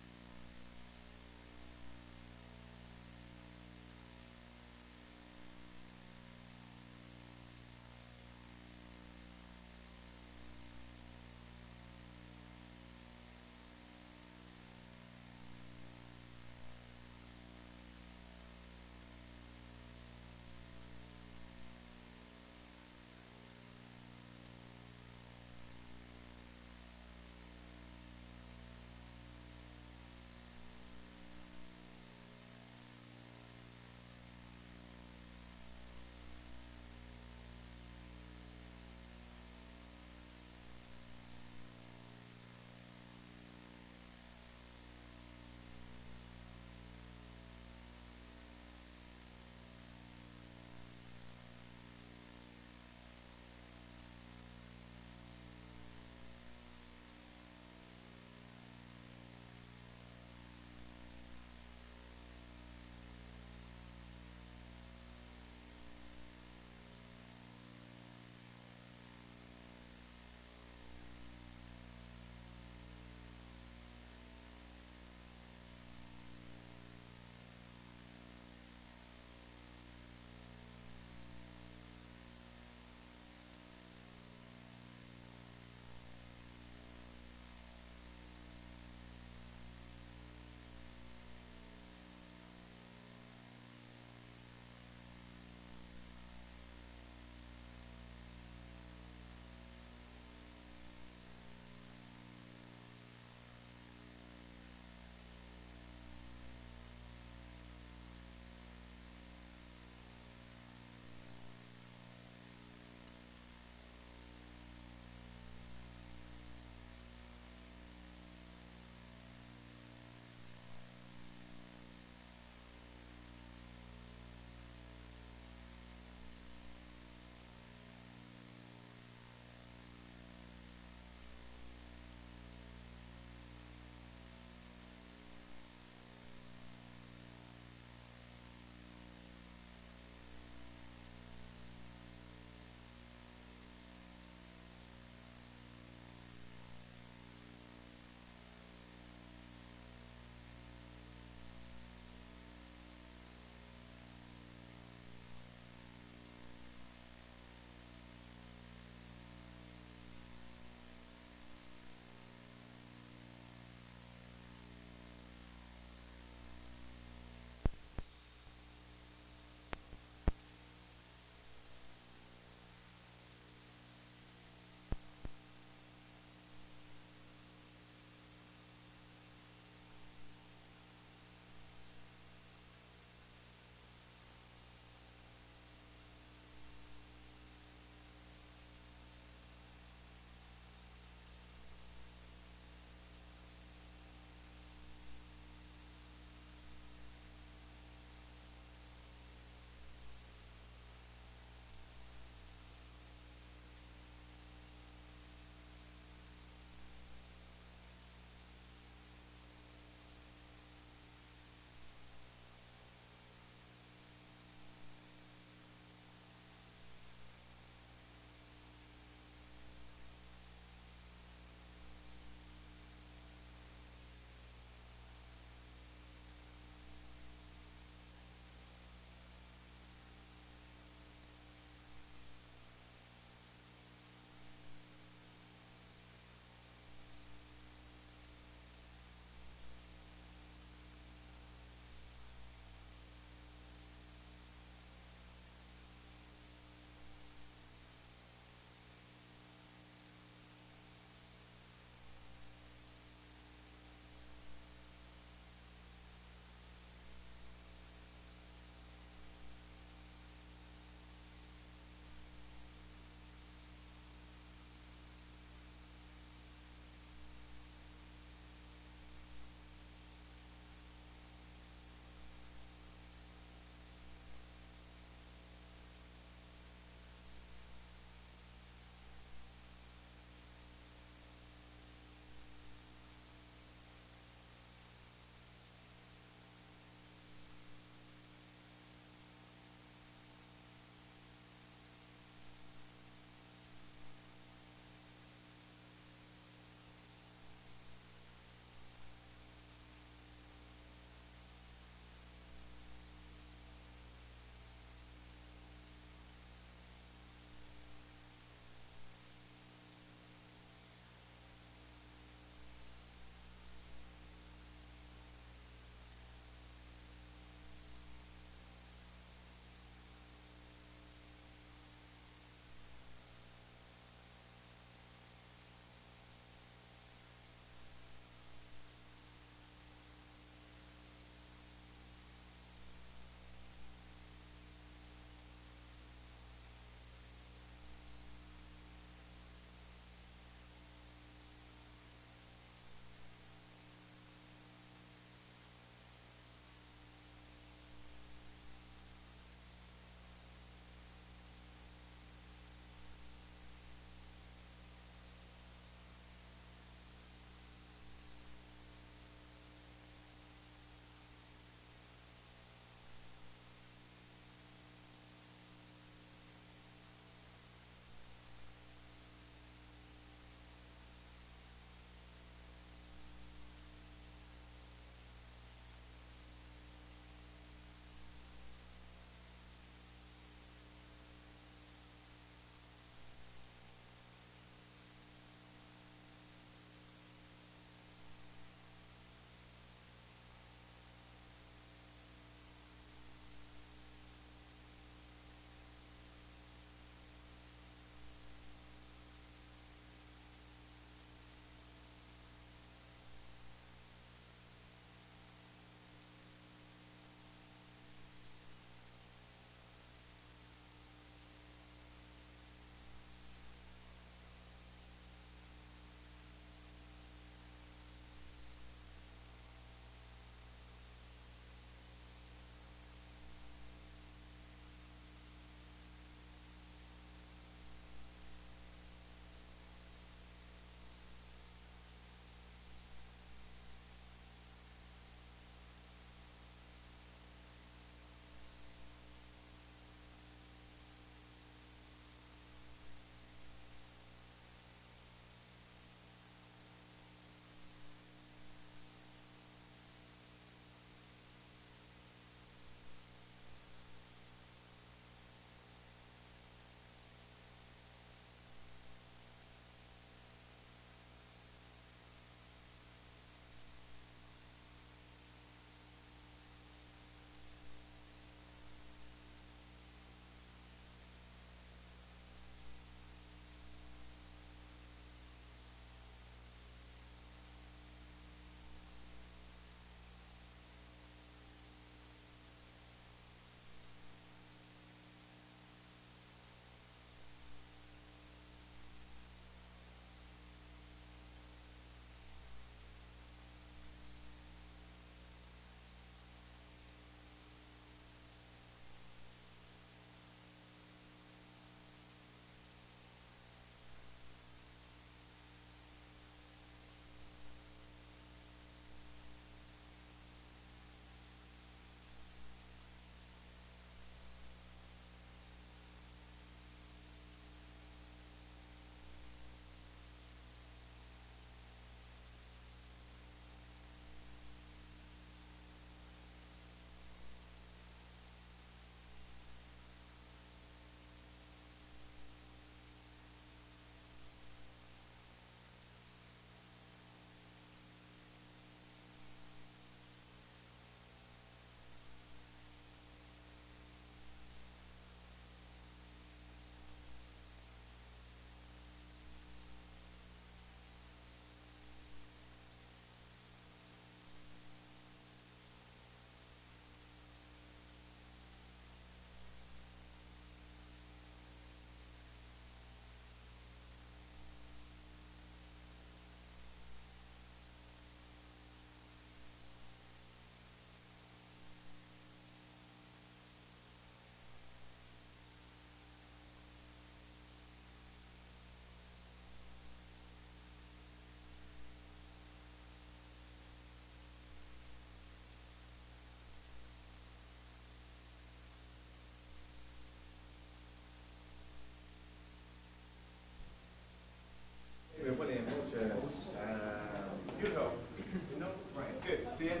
A: Zian, okay,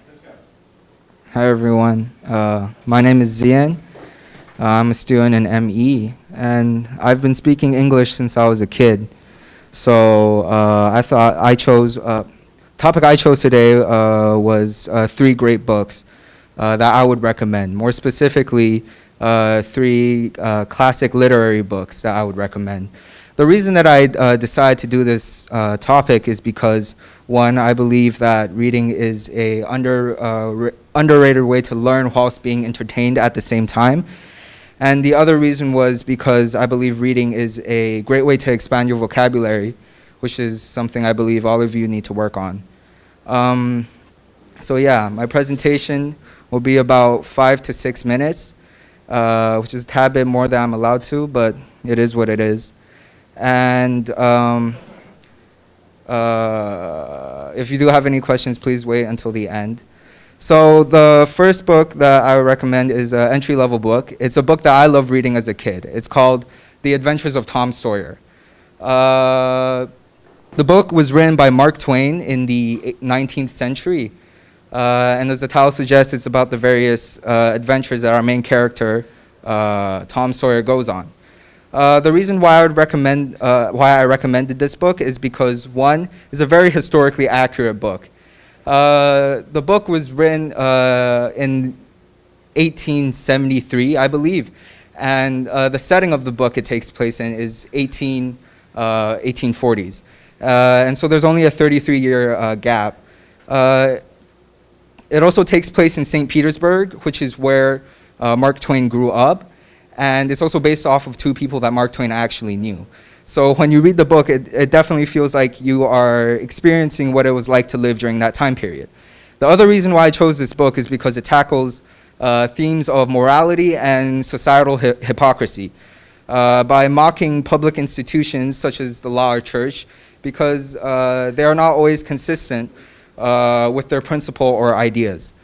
A: let's go.
K: Hi everyone, my name is Zian. I'm a student in ME, and I've been speaking English since I was a kid. So I thought topic I chose today was 3 great books that I would recommend. More specifically, 3 classic literary books that I would recommend. The reason that I decided to do this topic is because, one, I believe that reading is a underrated way to learn whilst being entertained at the same time. And the other reason was because I believe reading is a great way to expand your vocabulary, which is something I believe all of you need to work on. So yeah, my presentation will be about 5 to 6 minutes, which is a tad bit more than I'm allowed to, but it is what it is. And if you do have any questions, please wait until the end. So the first book that I would recommend is an entry-level book. It's a book that I loved reading as a kid. It's called The Adventures of Tom Sawyer. The book was written by Mark Twain in the 19th century. And as the title suggests, it's about the various adventures that our main character, Tom Sawyer, goes on. The reason why I recommended this book is because, one, it's a very historically accurate book. The book was written in 1873, I believe, and the setting of the book it takes place in is 1840s. And so there's only a 33-year gap. It also takes place in St. Petersburg, which is where Mark Twain grew up, and it's also based off of 2 people that Mark Twain actually knew. So when you read the book, it definitely feels like you are experiencing what it was like to live during that time period. The other reason why I chose this book is because it tackles themes of morality and societal hypocrisy by mocking public institutions such as the law or church, because they are not always consistent with their principle or ideas.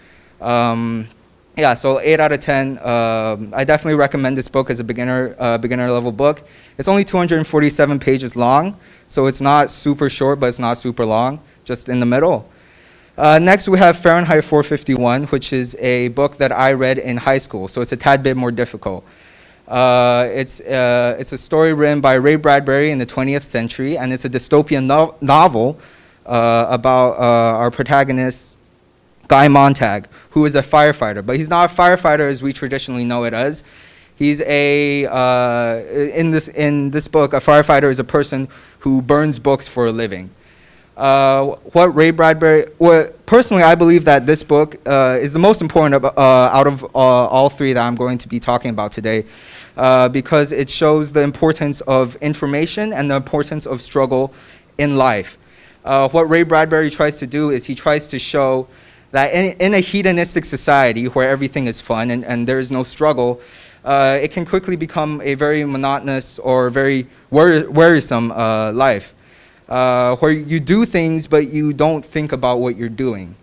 K: Yeah, so 8 out of 10. I definitely recommend this book as a beginner level book. It's only 247 pages long, so it's not super short, but it's not super long, just in the middle. Next, we have Fahrenheit 451, which is a book that I read in high school, so it's a tad bit more difficult. It's a story written by Ray Bradbury in the 20th century, and it's a dystopian novel about our protagonist, Guy Montag, who is a firefighter. But he's not a firefighter as we traditionally know it as. He's in this book, a firefighter is a person who burns books for a living. Personally, I believe that this book is the most important out of all 3 that I'm going to be talking about today, because it shows the importance of information and the importance of struggle in life. What Ray Bradbury tries to do is he tries to show that in a hedonistic society where everything is fun and there is no struggle, it can quickly become a very monotonous or very wearisome life, where you do things but you don't think about what you're doing,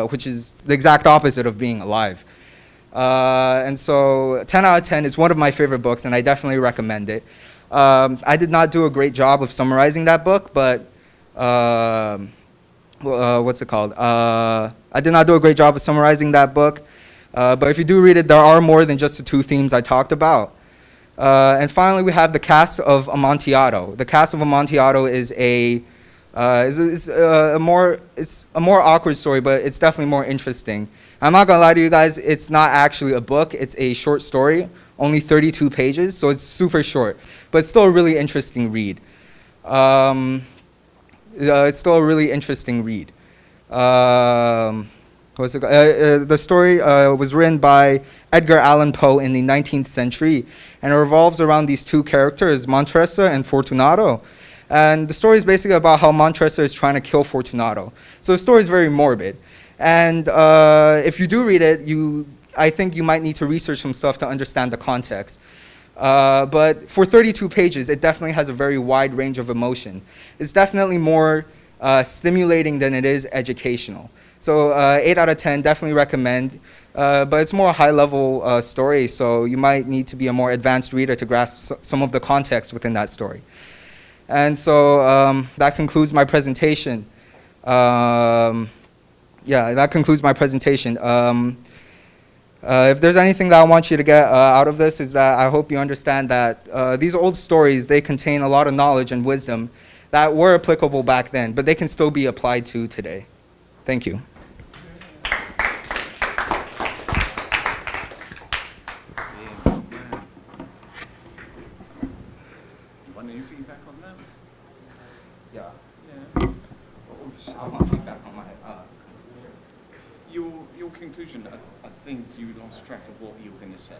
K: which is the exact opposite of being alive. And so 10 out of 10 is one of my favorite books, and I definitely recommend it. I did not do a great job of summarizing that book, but what's it called? I did not do a great job of summarizing that book, but if you do read it, there are more than just the 2 themes I talked about. And finally, we have The Cask of Amontillado. The Cask of Amontillado is a more awkward story, but it's definitely more interesting. I'm not gonna lie to you guys, it's not actually a book, it's a short story, only 32 pages, so it's super short, but it's still a really interesting read. It's still a really interesting read. The story was written by Edgar Allan Poe in the 19th century, and it revolves around these 2 characters, Montressa and Fortunato. And the story is basically about how Montressa is trying to kill Fortunato. So the story is very morbid. And if you do read it, I think you might need to research some stuff to understand the context. But for 32 pages, it definitely has a very wide range of emotion. It's definitely more stimulating than it is educational. So 8 out of 10, definitely recommend. But it's more a high-level story, so you might need to be a more advanced reader to grasp some of the context within that story. And so that concludes my presentation. yeah, that concludes my presentation. If there's anything that I want you to get out of this is that I hope you understand that these old stories, they contain a lot of knowledge and wisdom that were applicable back then, but they can still be applied to today. Thank you.
A: Want any feedback on that?
K: Yeah.
A: Yeah.
K: I want feedback on my.
A: Your conclusion, I think you lost track of what you were going to say,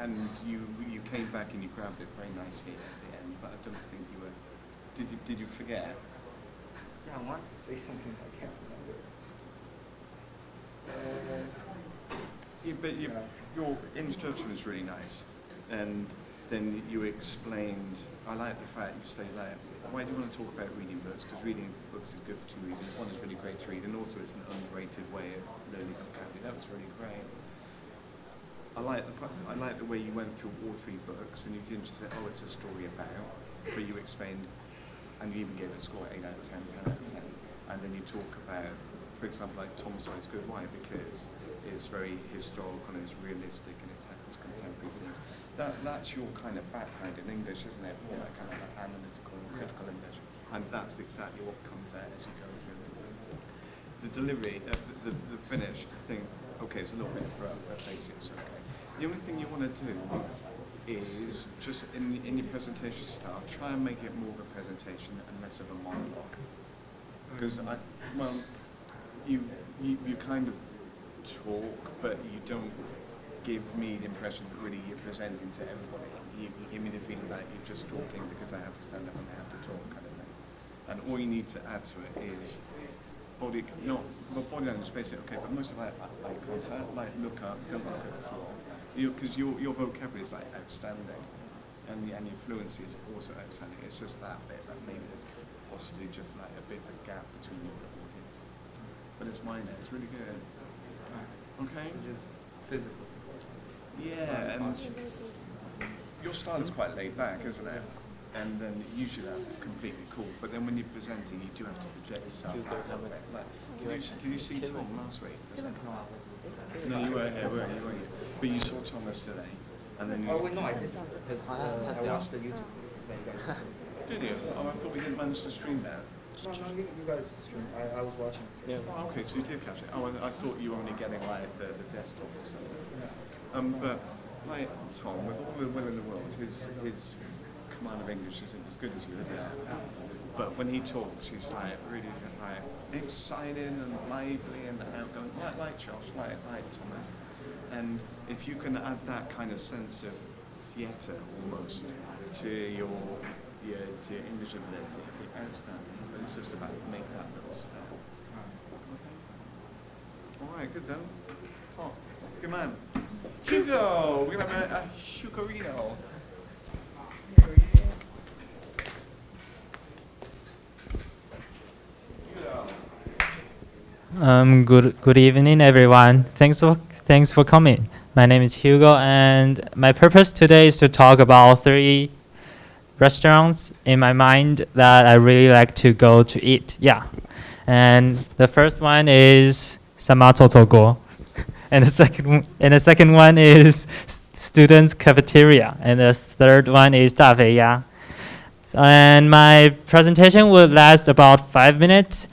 A: and you came back and you grabbed it very nicely at the end, but I don't think you were. Did you forget?
K: Yeah, I wanted to say something, but I can't remember.
A: Yeah, but your introduction was really nice, and then you explained. I like the fact you say like, why do you want to talk about reading books? Because reading books is good for two reasons. One is really great to read, and also it's an underrated way of learning vocabulary. That was really great. I like the way you went through all three books, and you didn't just say, oh, it's a story about, but you explained, and you even gave it a score 8 out of 10, 10 out of 10, and then you talk about, for example, like Tom Sawyer's Good Wife, because it's very historical and it's realistic and it tackles contemporary things. That's your kind of background in English, isn't it? All that kind of analytical and critical English, and that's exactly what comes out as you go through the delivery, the finish. I think, okay, it's a little bit abrupt, but basically it's okay. The only thing you want to do is just in your presentation style, try and make it more of a presentation and less of a monologue. Because you kind of talk, but you don't give me the impression that really you're presenting to everybody. You give me the feeling that you're just talking because I have to stand up and I have to talk, kind of thing. And all you need to add to it is body language, basically, okay, but most of eye contact, like look up, don't look at the floor. Because your vocabulary is like outstanding, and your fluency is also outstanding. It's just that bit that maybe there's possibly just like a bit of a gap between you and the audience. But it's mine, it's really good. Okay?
K: Just physical.
A: Yeah, and your style is quite laid back, isn't it? And then usually that's completely cool. But then when you're presenting, you do have to project yourself out a little bit. Like, did you see Tom last week? No, you were here, weren't you? But you saw Thomas today, and then you...
K: Oh, no, I did. I watched the YouTube.
A: Did you? Oh, I thought we didn't manage to stream that.
K: No, you guys stream. I was watching it.
A: Yeah. Oh, okay, so you did catch it. Oh, I thought you were only getting like the desktop or something. But like Tom, with all the will in the world, his command of English isn't as good as you, is it? But when he talks, he's like really like excited and lively and outgoing, like Josh, like Thomas. And if you can add that kind of sense of theatre almost to your English ability, it'd be outstanding. But it's just about make that little step. Okay. All right, good then. Oh, good man. Hugo! We're going to have a Hugo-rino. Here he is.
L: Hugo. Good evening, everyone. Thanks for coming. My name is Hugo, and my purpose today is to talk about 3 restaurants in my mind that I really like to go to eat. Yeah, and the first one is Samato Togo. And the second one is Students' Cafeteria, and the third one is Da Fei Ya. And my presentation will last about 5 minutes.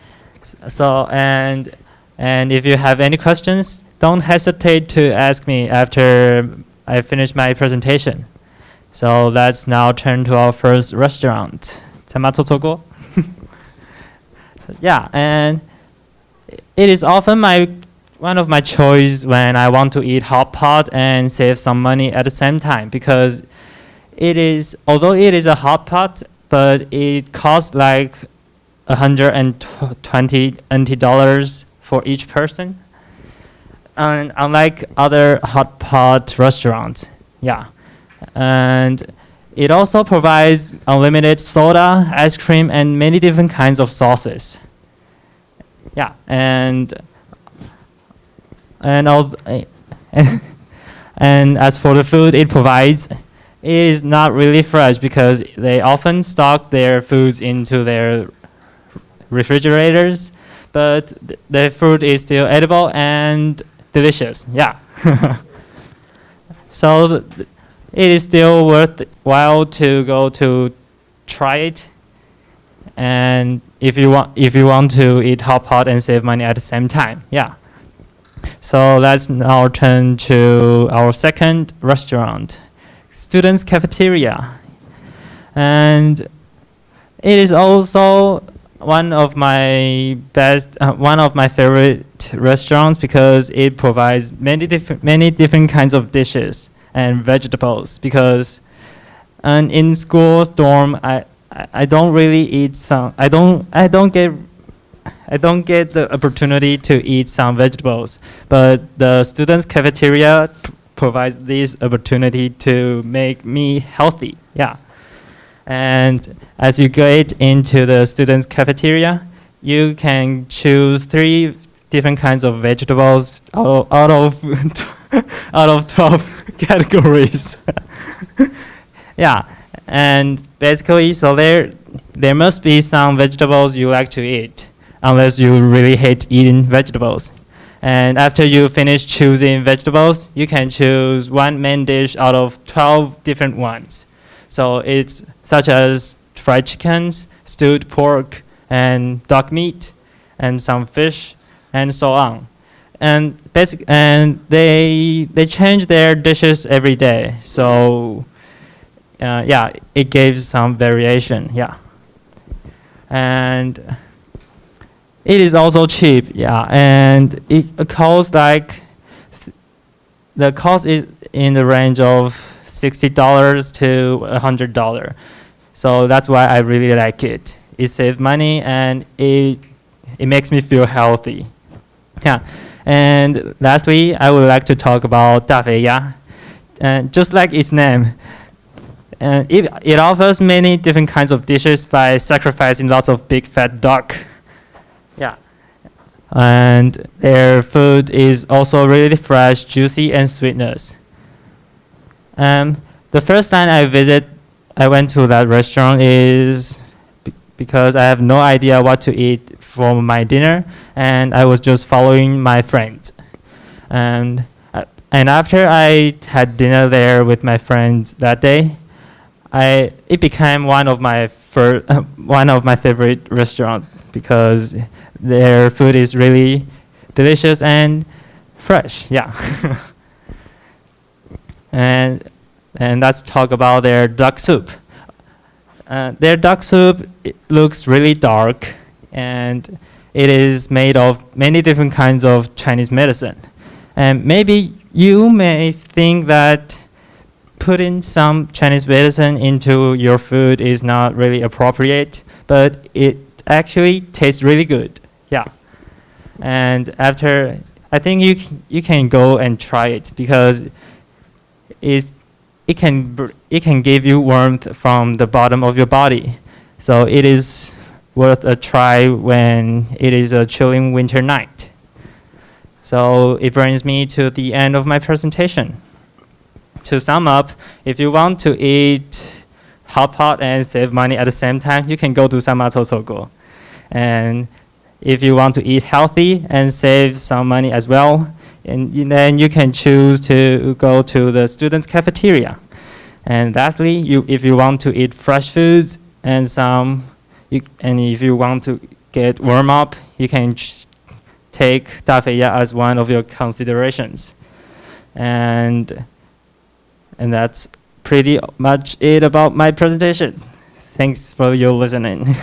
L: So and if you have any questions, don't hesitate to ask me after I finish my presentation. So let's now turn to our first restaurant, Samato Togo. Yeah, and it is often one of my choice when I want to eat hot pot and save some money at the same time, because although it is a hot pot, but it costs like 120 NT dollars for each person. And unlike other hot pot restaurants, yeah. And it also provides unlimited soda, ice cream, and many different kinds of sauces. Yeah, and as for the food it provides, it is not really fresh because they often stock their foods into their refrigerators. but the food is still edible and delicious. Yeah. So it is still worthwhile to go to try it. And if you want to eat hot pot and save money at the same time, yeah. So let's now turn to our second restaurant, Students' Cafeteria. And it is also one of my favorite restaurants because it provides many different kinds of dishes and vegetables. Because in school dorm, I don't really eat some. I don't get the opportunity to eat some vegetables, but the students' cafeteria provides this opportunity to make me healthy. Yeah. And as you get into the students' cafeteria, you can choose 3 different kinds of vegetables out of out of 12 categories. Yeah. And basically, so there must be some vegetables you like to eat, unless you really hate eating vegetables. And after you finish choosing vegetables, you can choose one main dish out of 12 different ones. So it's such as fried chickens, stewed pork, and dog meat, and some fish, and so on. And they change their dishes every day. So yeah, it gives some variation. Yeah. And it is also cheap. Yeah, and it costs like the cost is in the range of $60 to $100. So that's why I really like it. It saves money and it makes me feel healthy. Yeah. And lastly, I would like to talk about 大肥鸭. And just like its name, and it offers many different kinds of dishes by sacrificing lots of big fat duck. Yeah. And their food is also really fresh, juicy, and sweetness. The first time I went to that restaurant is because I have no idea what to eat for my dinner, and I was just following my friend. And after I had dinner there with my friends that day, it became one of my favorite restaurants because their food is really delicious and fresh. Yeah. And let's talk about their duck soup. Their duck soup looks really dark, and it is made of many different kinds of Chinese medicine. And maybe you may think that putting some Chinese medicine into your food is not really appropriate, but it actually tastes really good. Yeah. And after, I think you can go and try it because it can give you warmth from the bottom of your body. So it is worth a try when it is a chilling winter night. So it brings me to the end of my presentation. To sum up, if you want to eat hot pot and save money at the same time, you can go to Samato Sogo. And if you want to eat healthy and save some money as well, and then you can choose to go to the students' cafeteria. And lastly, if you want to eat fresh foods and if you want to get warm up, you can take 大肥鸭 as one of your considerations. And that's pretty much it about my presentation. Thanks for your listening.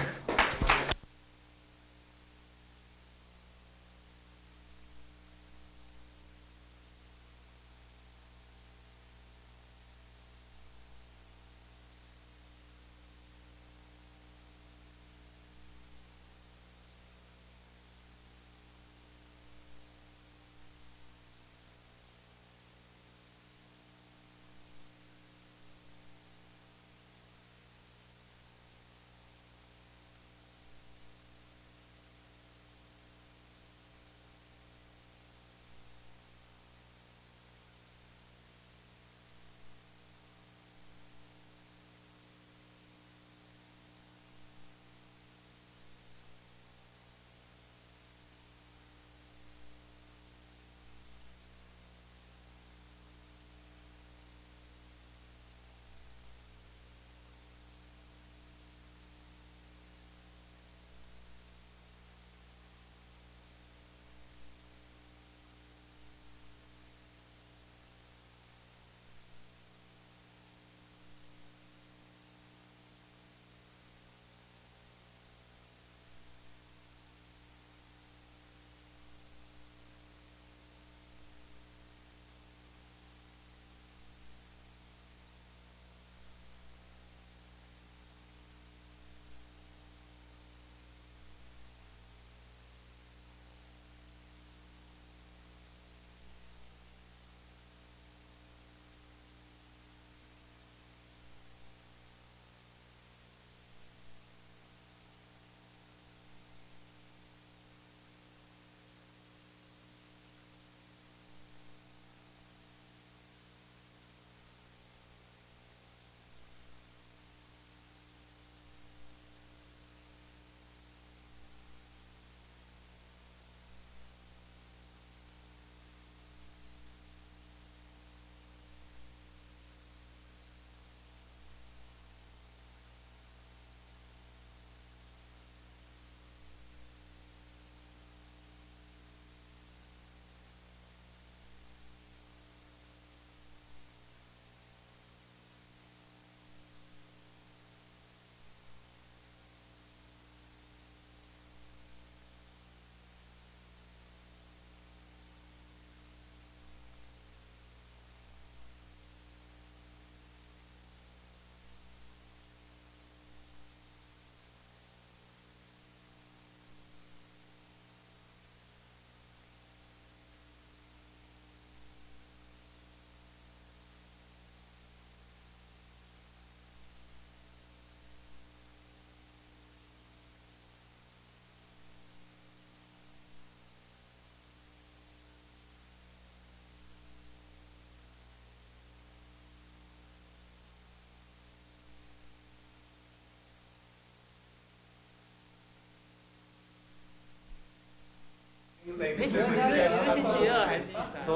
A: 昨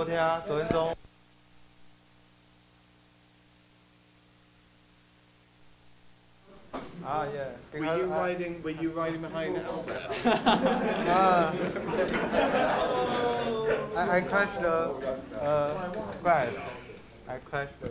A: 天啊，昨天中午。Ah, yeah.
B: Were you riding behind Albert?
A: I crashed the grass. I crashed the.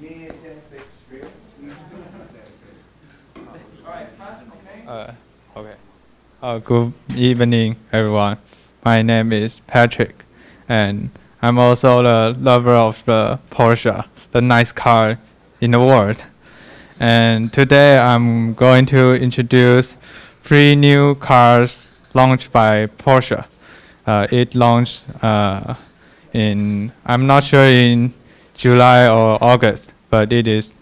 A: Near-death experience. All right, Pat, okay?
M: Okay. Good evening, everyone. My name is Patrick, and I'm also the lover of the Porsche, the nice car in the world. And today I'm going to introduce 3 new cars launched by Porsche. It launched I'm not sure in July or August, but it is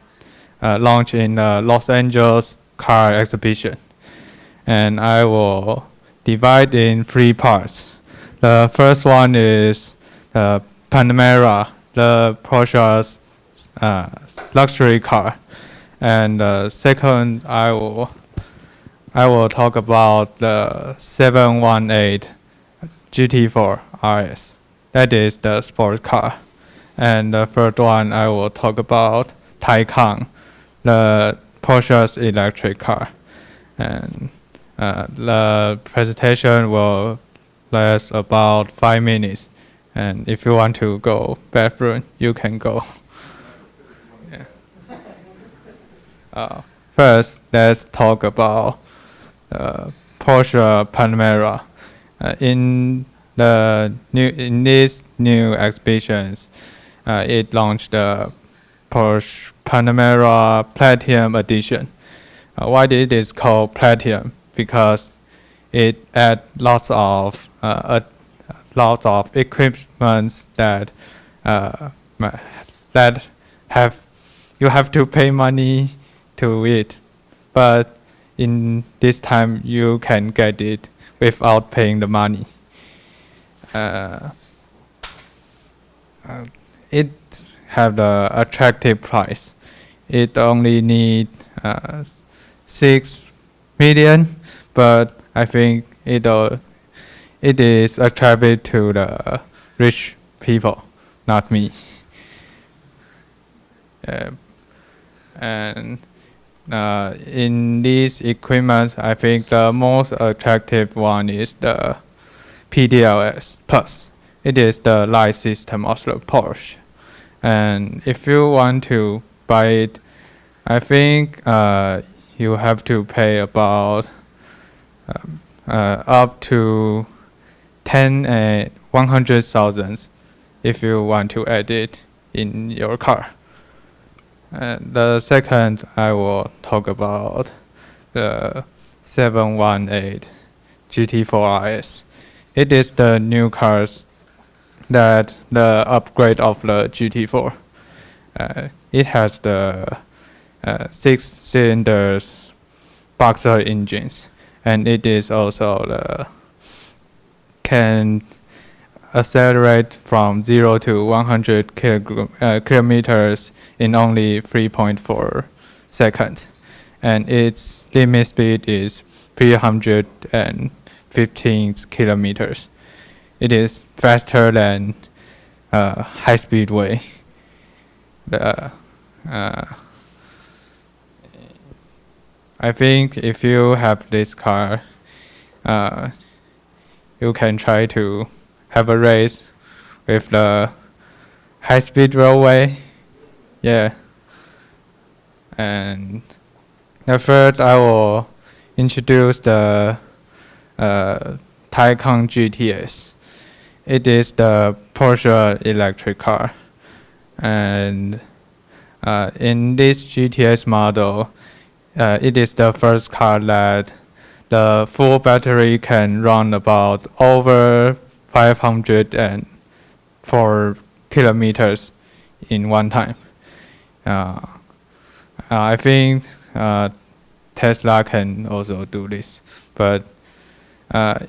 M: launched in the Los Angeles car exhibition. And I will divide in 3 parts. The first one is Panamera, the Porsche's luxury car. And second, I will talk about the 718 GT4 RS. That is the sport car. And the third one, I will talk about Taycan, the Porsche's electric car. And the presentation will last about 5 minutes. And if you want to go bathroom, you can go. Yeah. First, let's talk about Porsche Panamera. In these new exhibitions, it launched the Porsche Panamera Platinum Edition. Why it is called Platinum? Because it adds lots of equipment that you have to pay money to it, but in this time you can get it without paying the money. It have the attractive price. It only need 6 million, but I think it is attractive to the rich people, not me. And in these equipment, I think the most attractive one is the PDLS Plus. It is the light system of the Porsche. And if you want to buy it, I think you have to pay about up to 100,000 if you want to add it in your car. The second, I will talk about the 718 GT4 RS. It is the new cars that the upgrade of the GT4. It has the 6 cylinders boxer engines, and it is also can accelerate from 0 to 100 kilometers in only 3.4 seconds, and its limit speed is 315 kilometers. It is faster than high-speed way. I think if you have this car, you can try to have a race with the high-speed railway. Yeah. And first, I will introduce the Taycan GTS. It is the Porsche electric car. And in this GTS model, it is the first car that the full battery can run about over 504 kilometers in one time. I think Tesla can also do this, but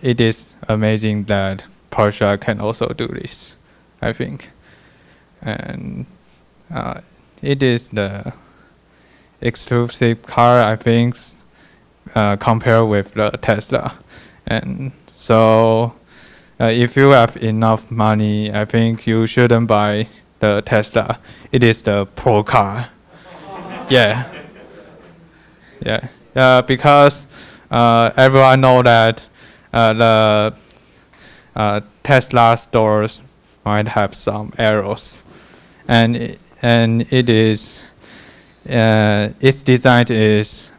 M: it is amazing that Porsche can also do this, I think. And it is the exclusive car, I think, compared with the Tesla. And so if you have enough money, I think you shouldn't buy the Tesla. It is the pro car. Yeah. Yeah. Because everyone know that the Tesla stores might have some errors, and it is its design is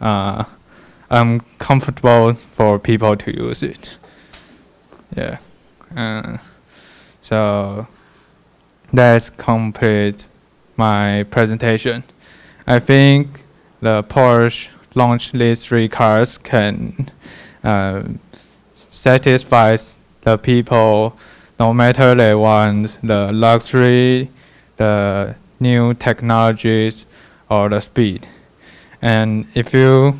M: uncomfortable for people to use it. Yeah. So that's complete my presentation. I think the Porsche launch these three cars can satisfy the people no matter they want the luxury, the new technologies, or the speed. And if you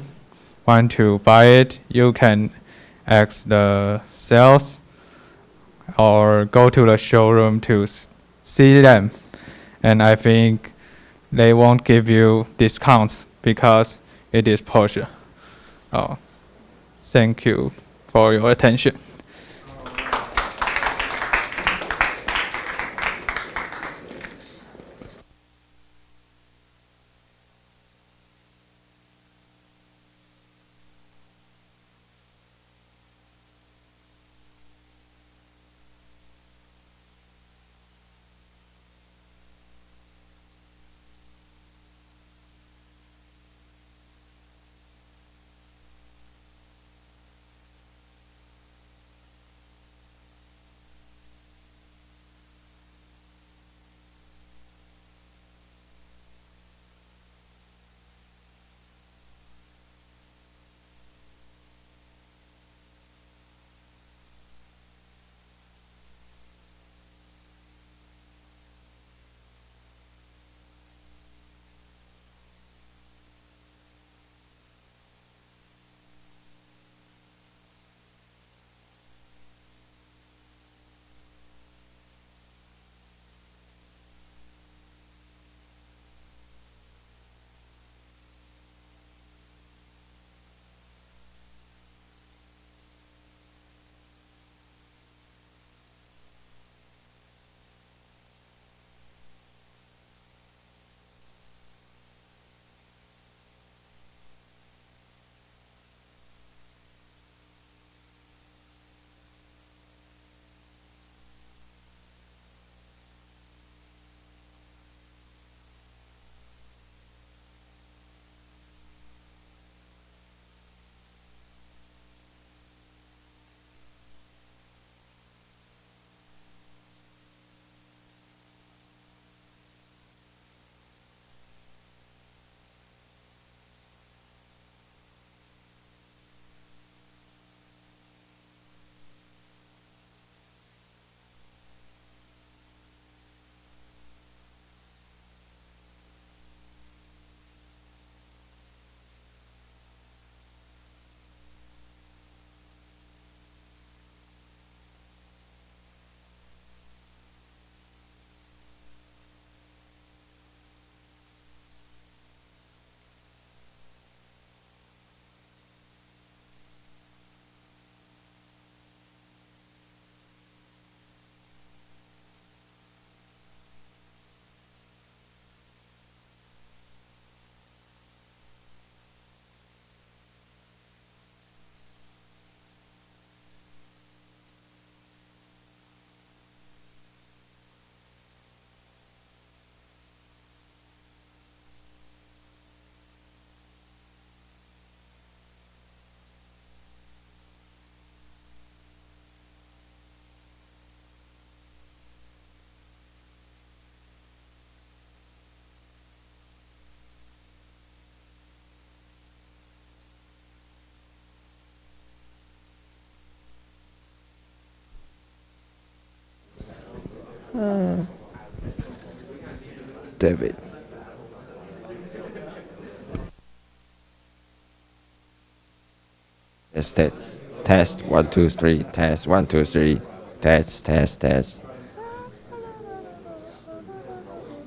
M: want to buy it, you can ask the sales or go to the showroom to see them. And I think they won't give you discounts because it is Porsche. Oh, thank you for your attention.
N: David. Test 1 2 3 test 1 2 3 test.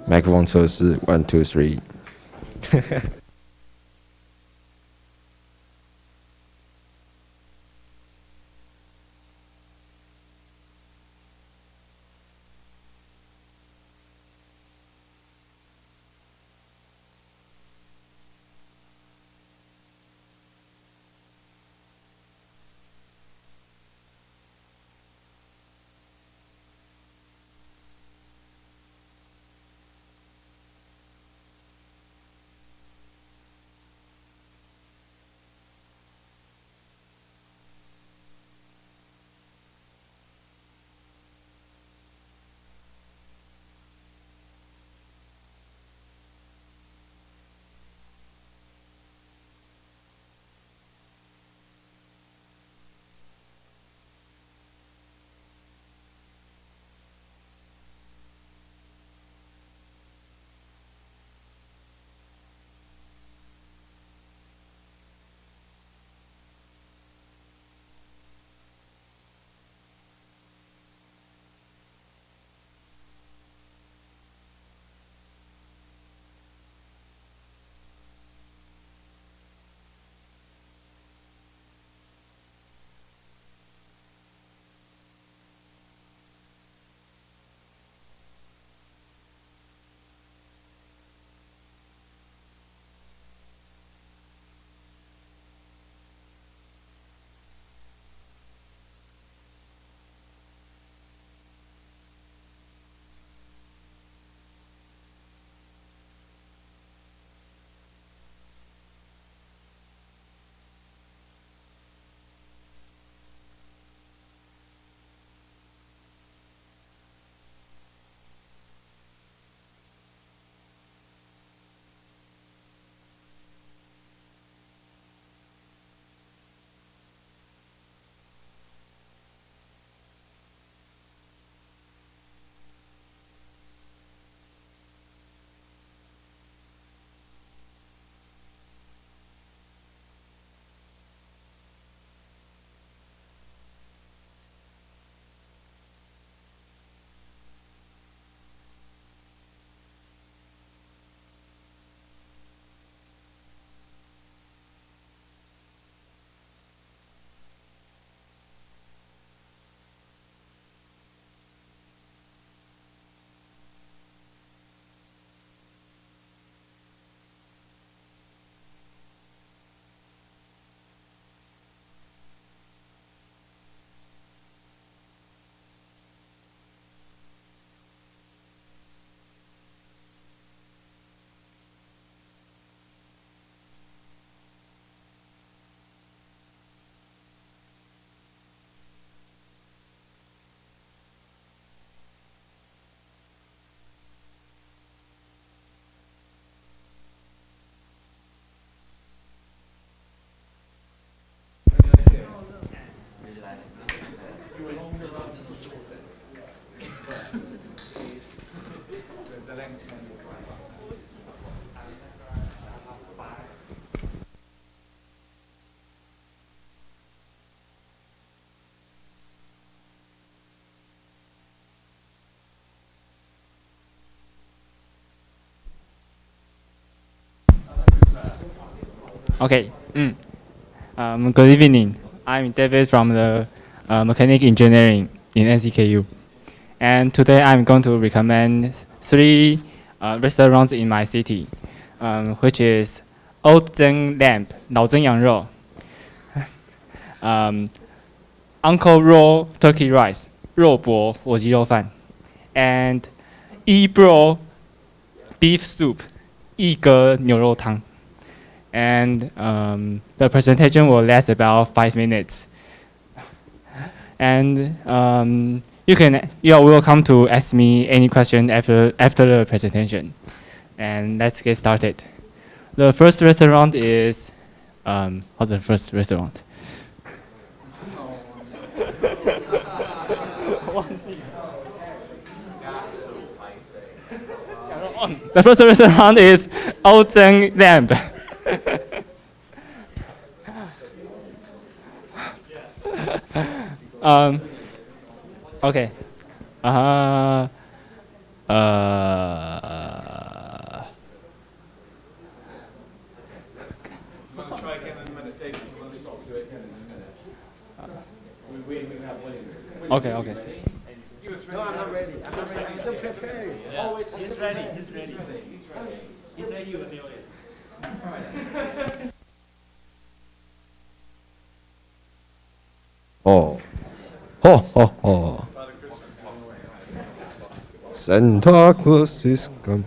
N: Microphone 测试 1 2 3。Okay.
F: Good evening. I'm David from the Mechanic Engineering in NCKU. And today I'm going to recommend 3 restaurants in my city, which is Old Zeng Lamp, 老曾羊肉, Uncle Ro Turkey Rice, 肉伯火鸡肉饭, and E-Bro Beef Soup, 一格牛肉汤. And the presentation will last about 5 minutes. And you're welcome to ask me any question after the presentation. And let's get started. The first restaurant is what's the first restaurant?
E: The first restaurant is Ocean Lamp.
F: Okay.
A: I'm going to try again in a minute. David, do you want to stop? Do it again in a minute. We have William.
F: Okay.
B: No, I'm not ready. I'm not ready. He's prepared. Always. He's ready. He's ready. He said you would do it.
N: Oh. Ho, ho, ho. Santa Claus is come.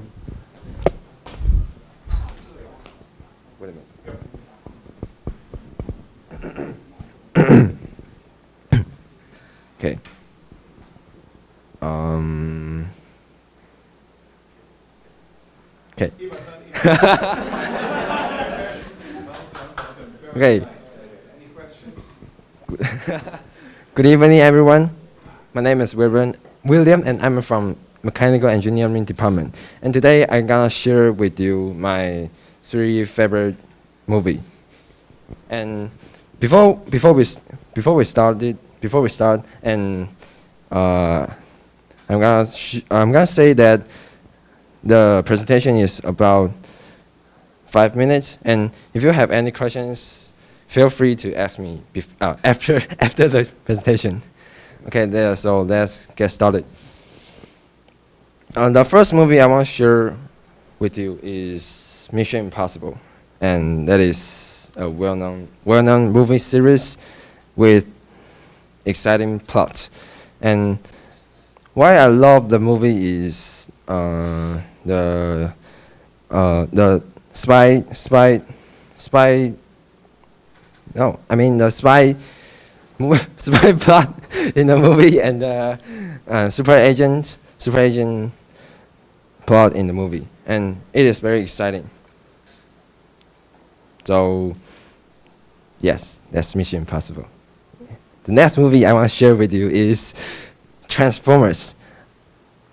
N: Wait a minute. Okay. Okay. Okay.
A: Any questions?
N: Good evening, everyone. My name is William, and I'm from Mechanical Engineering Department. And today I'm gonna share with you my 3 favorite movie. And before we start, and I'm gonna say that the presentation is about 5 minutes. And if you have any questions, feel free to ask me after the presentation. Okay, so let's get started. The first movie I want to share with you is Mission Impossible, and that is a well-known movie series with exciting plots. And why I love the movie is the spy plot in the movie, and the super agent plot in the movie, and it is very exciting. So yes, that's Mission Impossible. The next movie I want to share with you is Transformers.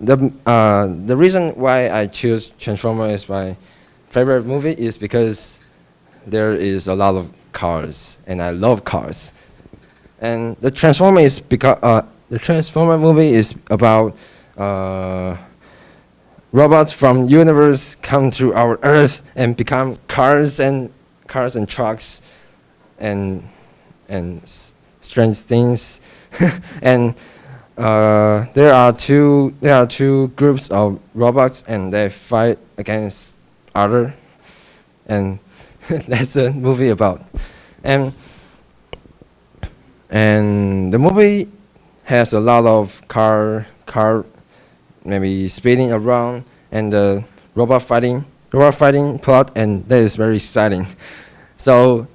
N: The reason why I choose Transformers as my favorite movie is because there is a lot of cars, and I love cars. And the Transformer movie is about robots from universe come to our Earth and become cars and trucks and strange things. And there are two groups of robots, and they fight against other, and that's a movie about. And the movie has a lot of car maybe speeding around, and the robot fighting plot, and that is very exciting. So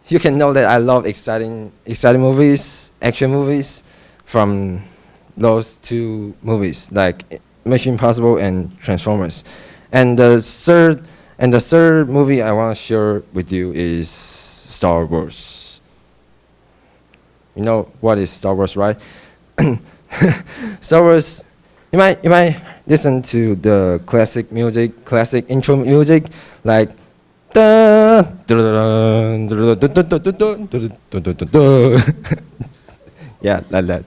N: you can know that I love exciting movies, action movies from those 2 movies, like Mission Impossible and Transformers. And the third movie I want to share with you is Star Wars. You know what is Star Wars, right? Star Wars. You might listen to the classic intro music, like yeah, like that.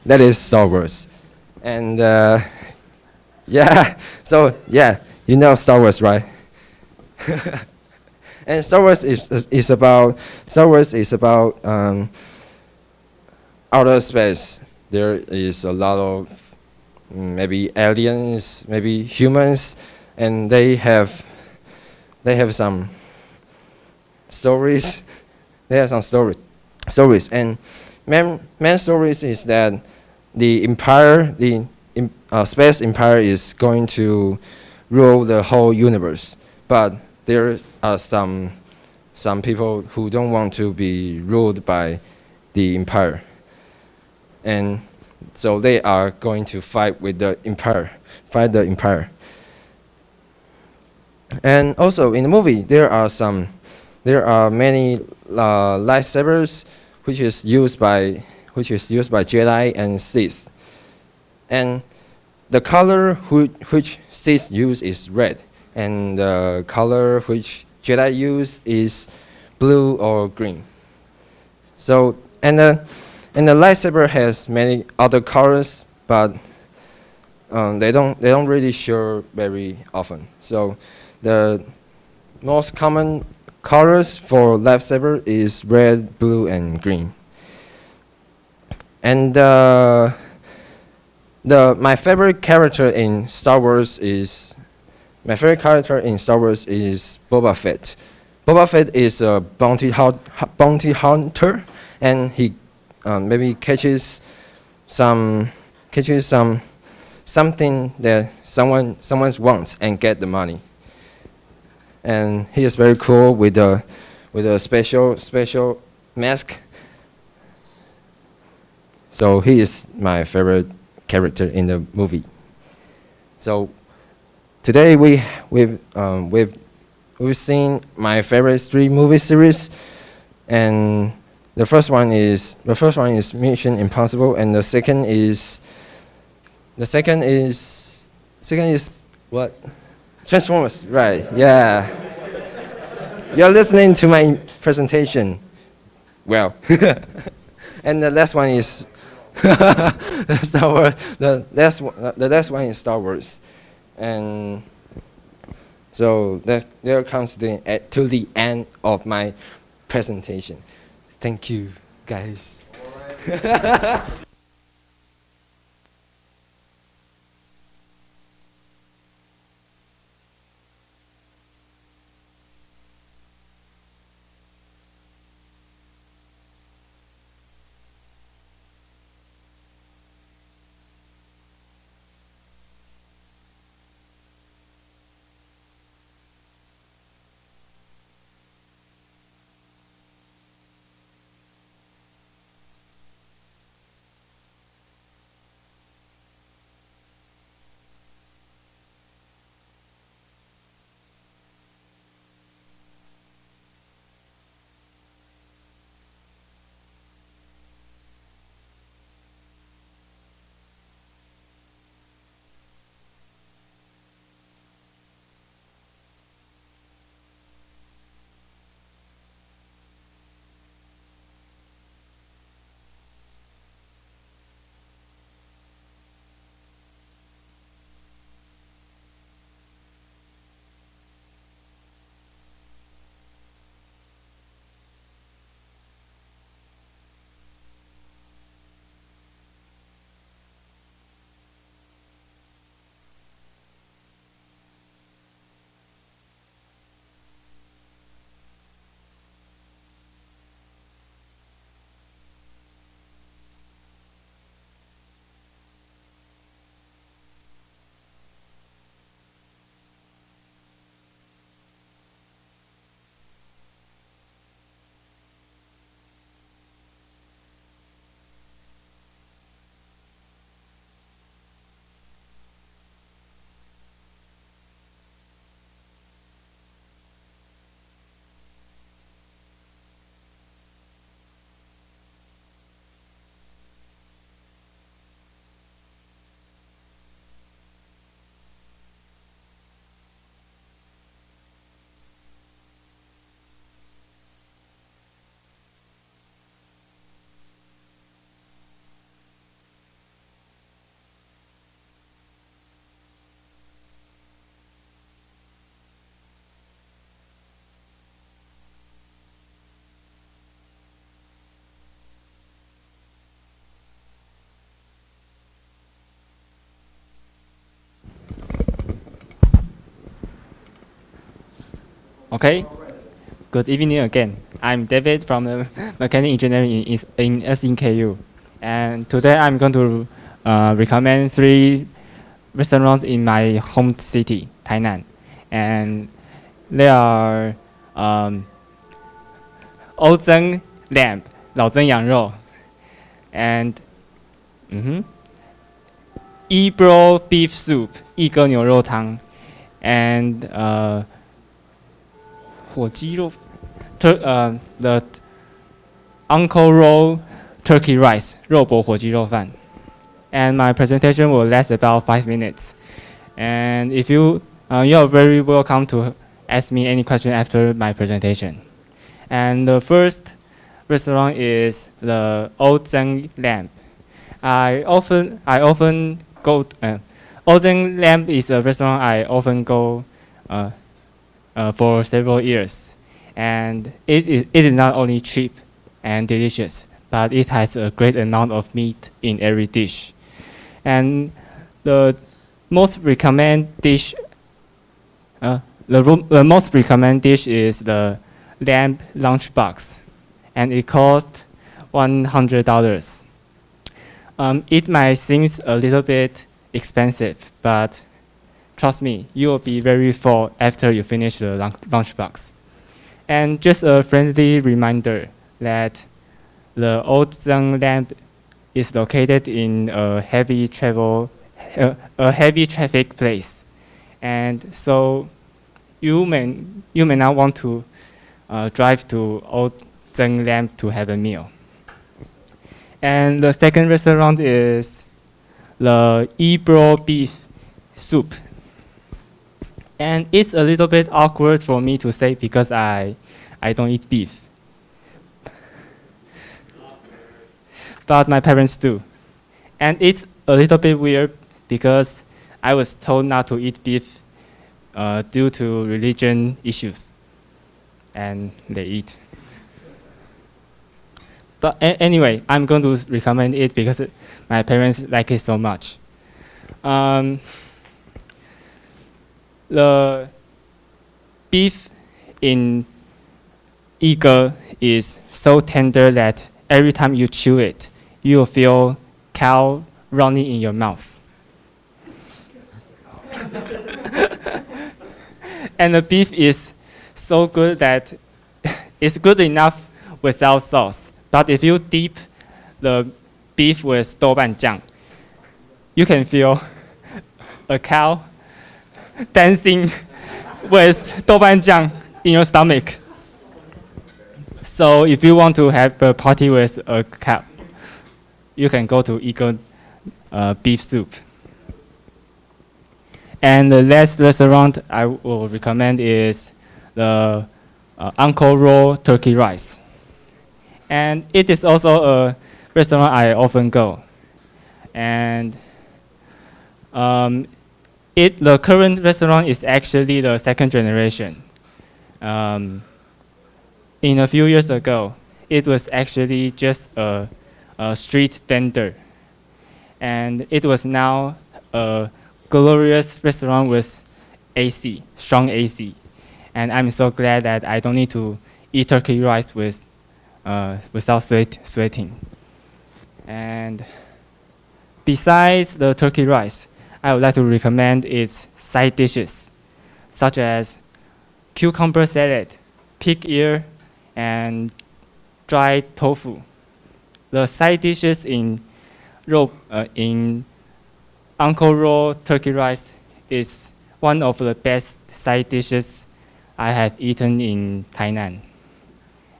N: That is Star Wars. And yeah, so yeah, you know Star Wars, right? And Star Wars is about outer space. There is a lot of maybe aliens, maybe humans, and they have some stories. They have some stories, and main stories is that the empire, space empire, is going to rule the whole universe. But there are some people who don't want to be ruled by the empire, and so they are going to fight the empire. And also in the movie, there are many lightsabers, which is used by Jedi and Sith. And the color which Sith use is red, and the color which Jedi use is blue or green. So and the lightsaber has many other colors, but they don't really show very often. So the most common colors for lightsaber is red, blue, and green. And my favorite character in Star Wars is Boba Fett. Boba Fett is a bounty hunter, and he maybe catches something that someone wants and get the money. And he is very cool with a special mask. So he is my favorite character in the movie. So today we've seen my favorite 3 movie series, and the first one is Mission Impossible, and the second is what? Transformers, right? Yeah. You're listening to my presentation. Well, and the last one is Star Wars. The last one is Star Wars, and so there comes to the end of my presentation. Thank you, guys.
F: Okay. Good evening again. I'm David from the Mechanical Engineering in SNKU. And today I'm going to recommend 3 restaurants in my home city, Tainan. And they are Ozeng Lamb, 老曾羊肉, and Ebro Beef Soup, 一哥牛肉汤, and 火鸡肉 the Uncle Roll Turkey Rice, 肉博火鸡肉饭. And my presentation will last about 5 minutes. And if you you are very welcome to ask me any question after my presentation. And the first restaurant is the Old Zeng Lamp. I often go. Old Zeng Lamp is a restaurant I often go for several years, and it is not only cheap and delicious, but it has a great amount of meat in every dish. And the most recommended dish, the most recommended dish is the lamb lunchbox, and it costs $100. It might seem a little bit expensive, but trust me, you will be very full after you finish the lunchbox. And just a friendly reminder that the Old Zeng Lamp is located in a heavy traffic place, and so you may not want to drive to Old Zeng Lamp to have a meal. And the second restaurant is the Ebro beef soup. And it's a little bit awkward for me to say because I don't eat beef. But my parents do. And it's a little bit weird because I was told not to eat beef due to religion issues. And they eat. But anyway, I'm going to recommend it because my parents like it so much. The beef in Eagle is so tender that every time you chew it, you'll feel cow running in your mouth. And the beef is so good that it's good enough without sauce. But if you dip the beef with doubanjiang, you can feel a cow dancing with doubanjiang in your stomach. So if you want to have a party with a cow, you can go to Eagle beef soup. And the last restaurant I will recommend is the Uncle Ro Turkey Rice. And it is also a restaurant I often go. And the current restaurant is actually the second generation. In a few years ago, it was actually just a street vendor. And it was now a glorious restaurant with AC, strong AC. And I'm so glad that I don't need to eat turkey rice without sweating. And besides the turkey rice, I would like to recommend its side dishes, such as cucumber salad, pig ear, and dried tofu. The side dishes in Uncle Ro Turkey Rice is one of the best side dishes I have eaten in Tainan.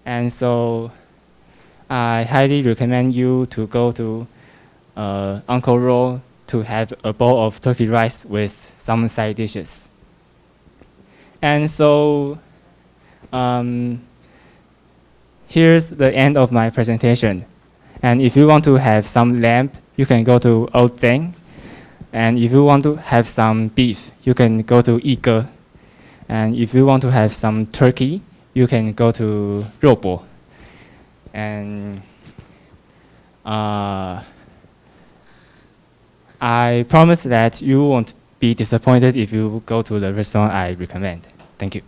F: And so I highly recommend you to go to Uncle Ro to have a bowl of turkey rice with some side dishes. And so here's the end of my presentation. And if you want to have some lamb, you can go to Old Zeng. And if you want to have some beef, you can go to Eagle. And if you want to have some turkey, you can go to Robo. And I promise that you won't be disappointed if you go to the restaurant I recommend. Thank you.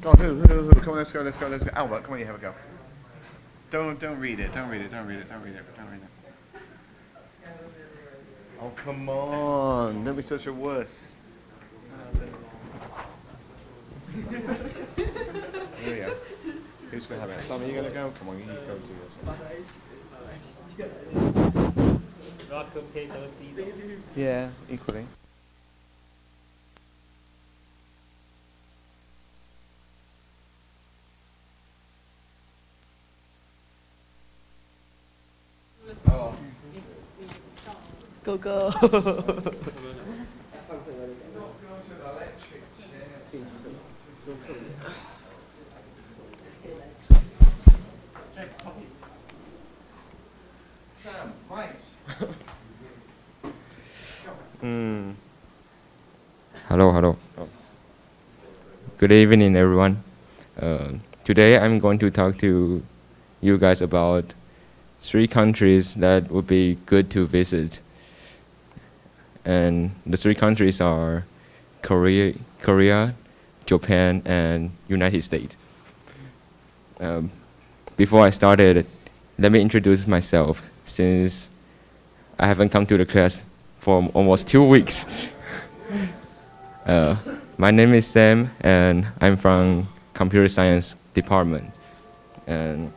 A: Go on, who? Come on, let's go. Albert, come on, you have a go. Don't read it. Don't read it. Oh, come on. Don't be such a wuss. There we go. Who's going to have it? Sam, are you going to go? Come on, you go do yours.
L: Rock, potato, seed.
A: Yeah, equally.
C: Go.
A: Sam, right.
O: Hello. Good evening, everyone. Today I'm going to talk to you guys about 3 countries that would be good to visit. And the 3 countries are Korea, Japan, and United States. Before I started, let me introduce myself since I haven't come to the class for almost 2 weeks. My name is Sam, and I'm from Computer Science Department. And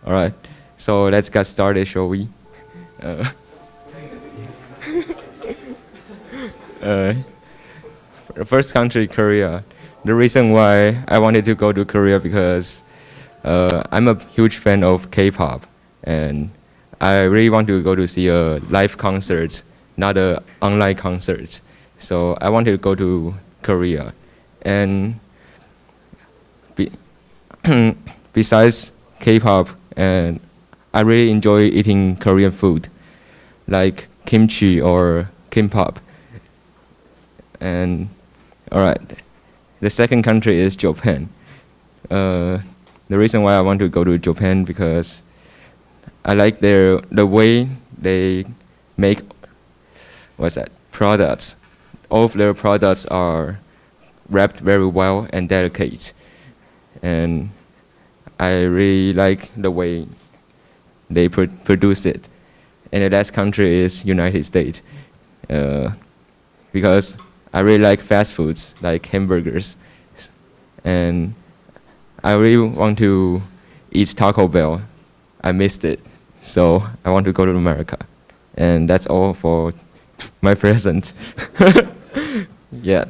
O: all right, so let's get started, shall we? The first country, Korea. The reason why I wanted to go to Korea because I'm a huge fan of K-pop, and I really want to go to see a live concert, not a online concert. So I wanted to go to Korea, and besides K-pop, and I really enjoy eating Korean food, like kimchi or kimbap. And all right, the second country is Japan. The reason why I want to go to Japan because I like the way they make products. All of their products are wrapped very well and delicate, and I really like the way they produce it. And the last country is United States, because I really like fast foods like hamburgers, and I really want to eat Taco Bell. I missed it, so I want to go to America. And that's all for my present. Yeah.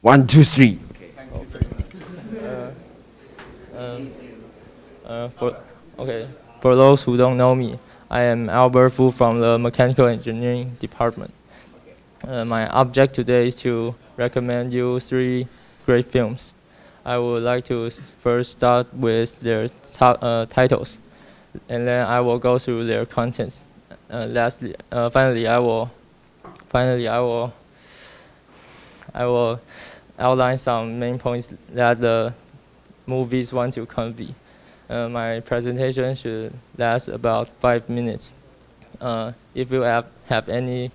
N: 1, 2, 3.
F: For for those who don't know me, I am Albert Fu from the Mechanical Engineering Department. My object today is to recommend you 3 great films. I would like to first start with their titles, and then I will go through their contents. Finally, I will outline some main points that the movies want to convey. My presentation should last about 5 minutes. If you have any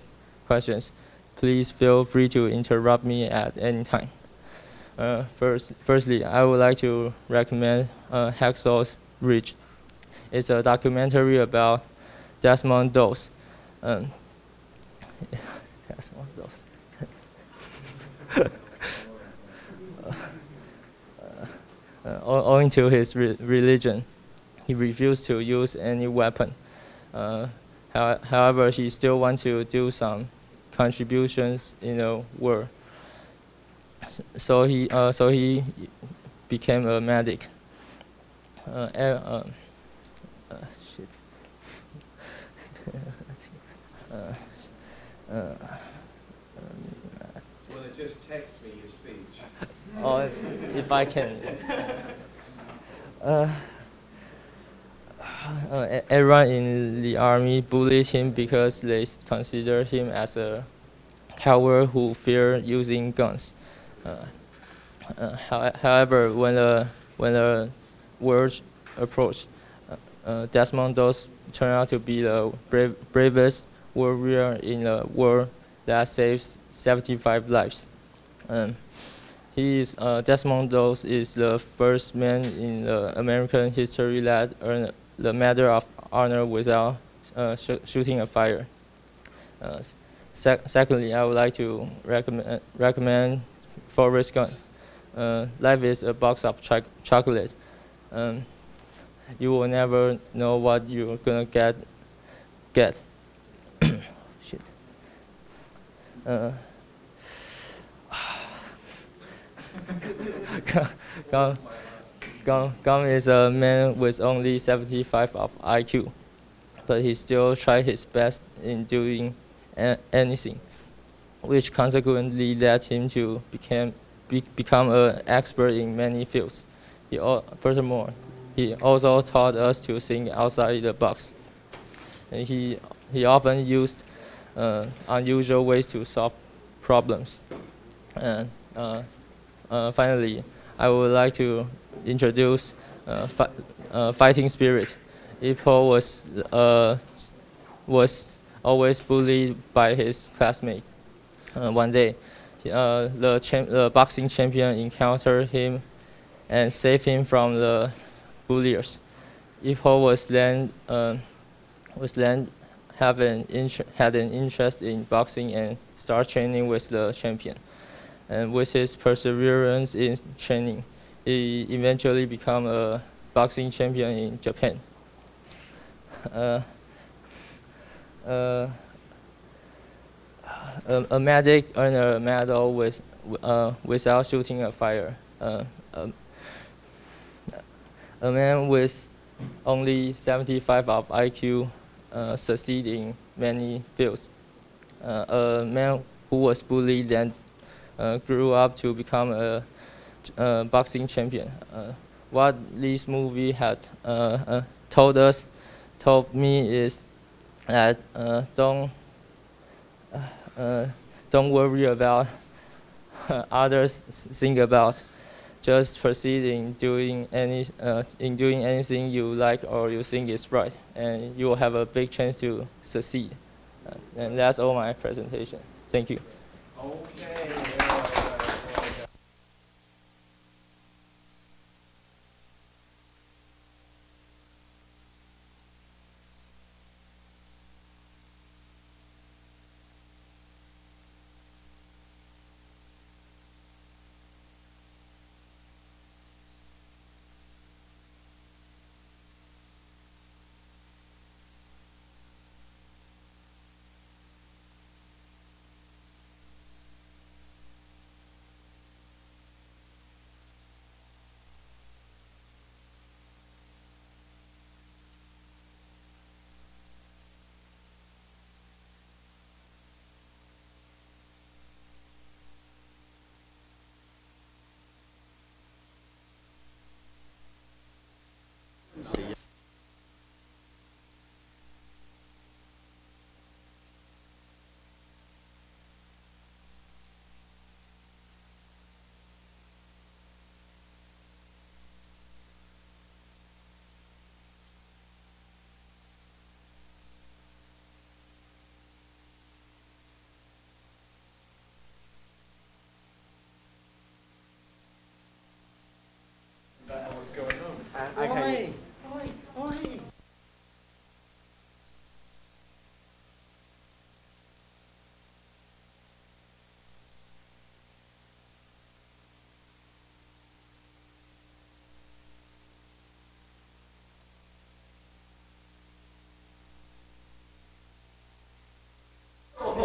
F: questions, please feel free to interrupt me at any time. Firstly, I would like to recommend Hacksaw's Ridge. It's a documentary about Desmond Doss. Desmond Doss. Owing to his religion, he refused to use any weapon. However, he still wants to do some contributions in the world. So he became a medic. Shit.
A: Well, just text me your speech.
F: Oh, if I can. Everyone in the army bullied him because they consider him as a coward who feared using guns. However, when the war approached, Desmond Doss turned out to be the bravest warrior in the war that saved 75 lives. Desmond Doss is the first man in the American history that earned the Medal of Honor without shooting a fire. Secondly, I would like to recommend Forrest Gump. Life is a box of chocolate. You will never know what you're gonna get. Shit. Gum is a man with only 75 of IQ, but he still tried his best in doing anything, which consequently led him to become an expert in many fields. Furthermore, he also taught us to think outside the box. And he often used unusual ways to solve problems. And finally, I would like to introduce fighting spirit. Ippo was always bullied by his classmates. One day, the boxing champion encountered him and saved him from the bulliers. Ippo had an interest in boxing and started training with the champion. And with his perseverance in training, he eventually became a boxing champion in Japan. A medic earned a medal without shooting a fire. A man with only 75 of IQ succeed in many fields. A man who was bullied then grew up to become a boxing champion. What this movie had told me is that don't worry about others think about. Just proceed in doing anything you like or you think is right, and you will have a big chance to succeed. And that's all my presentation. Thank you.
A: Okay.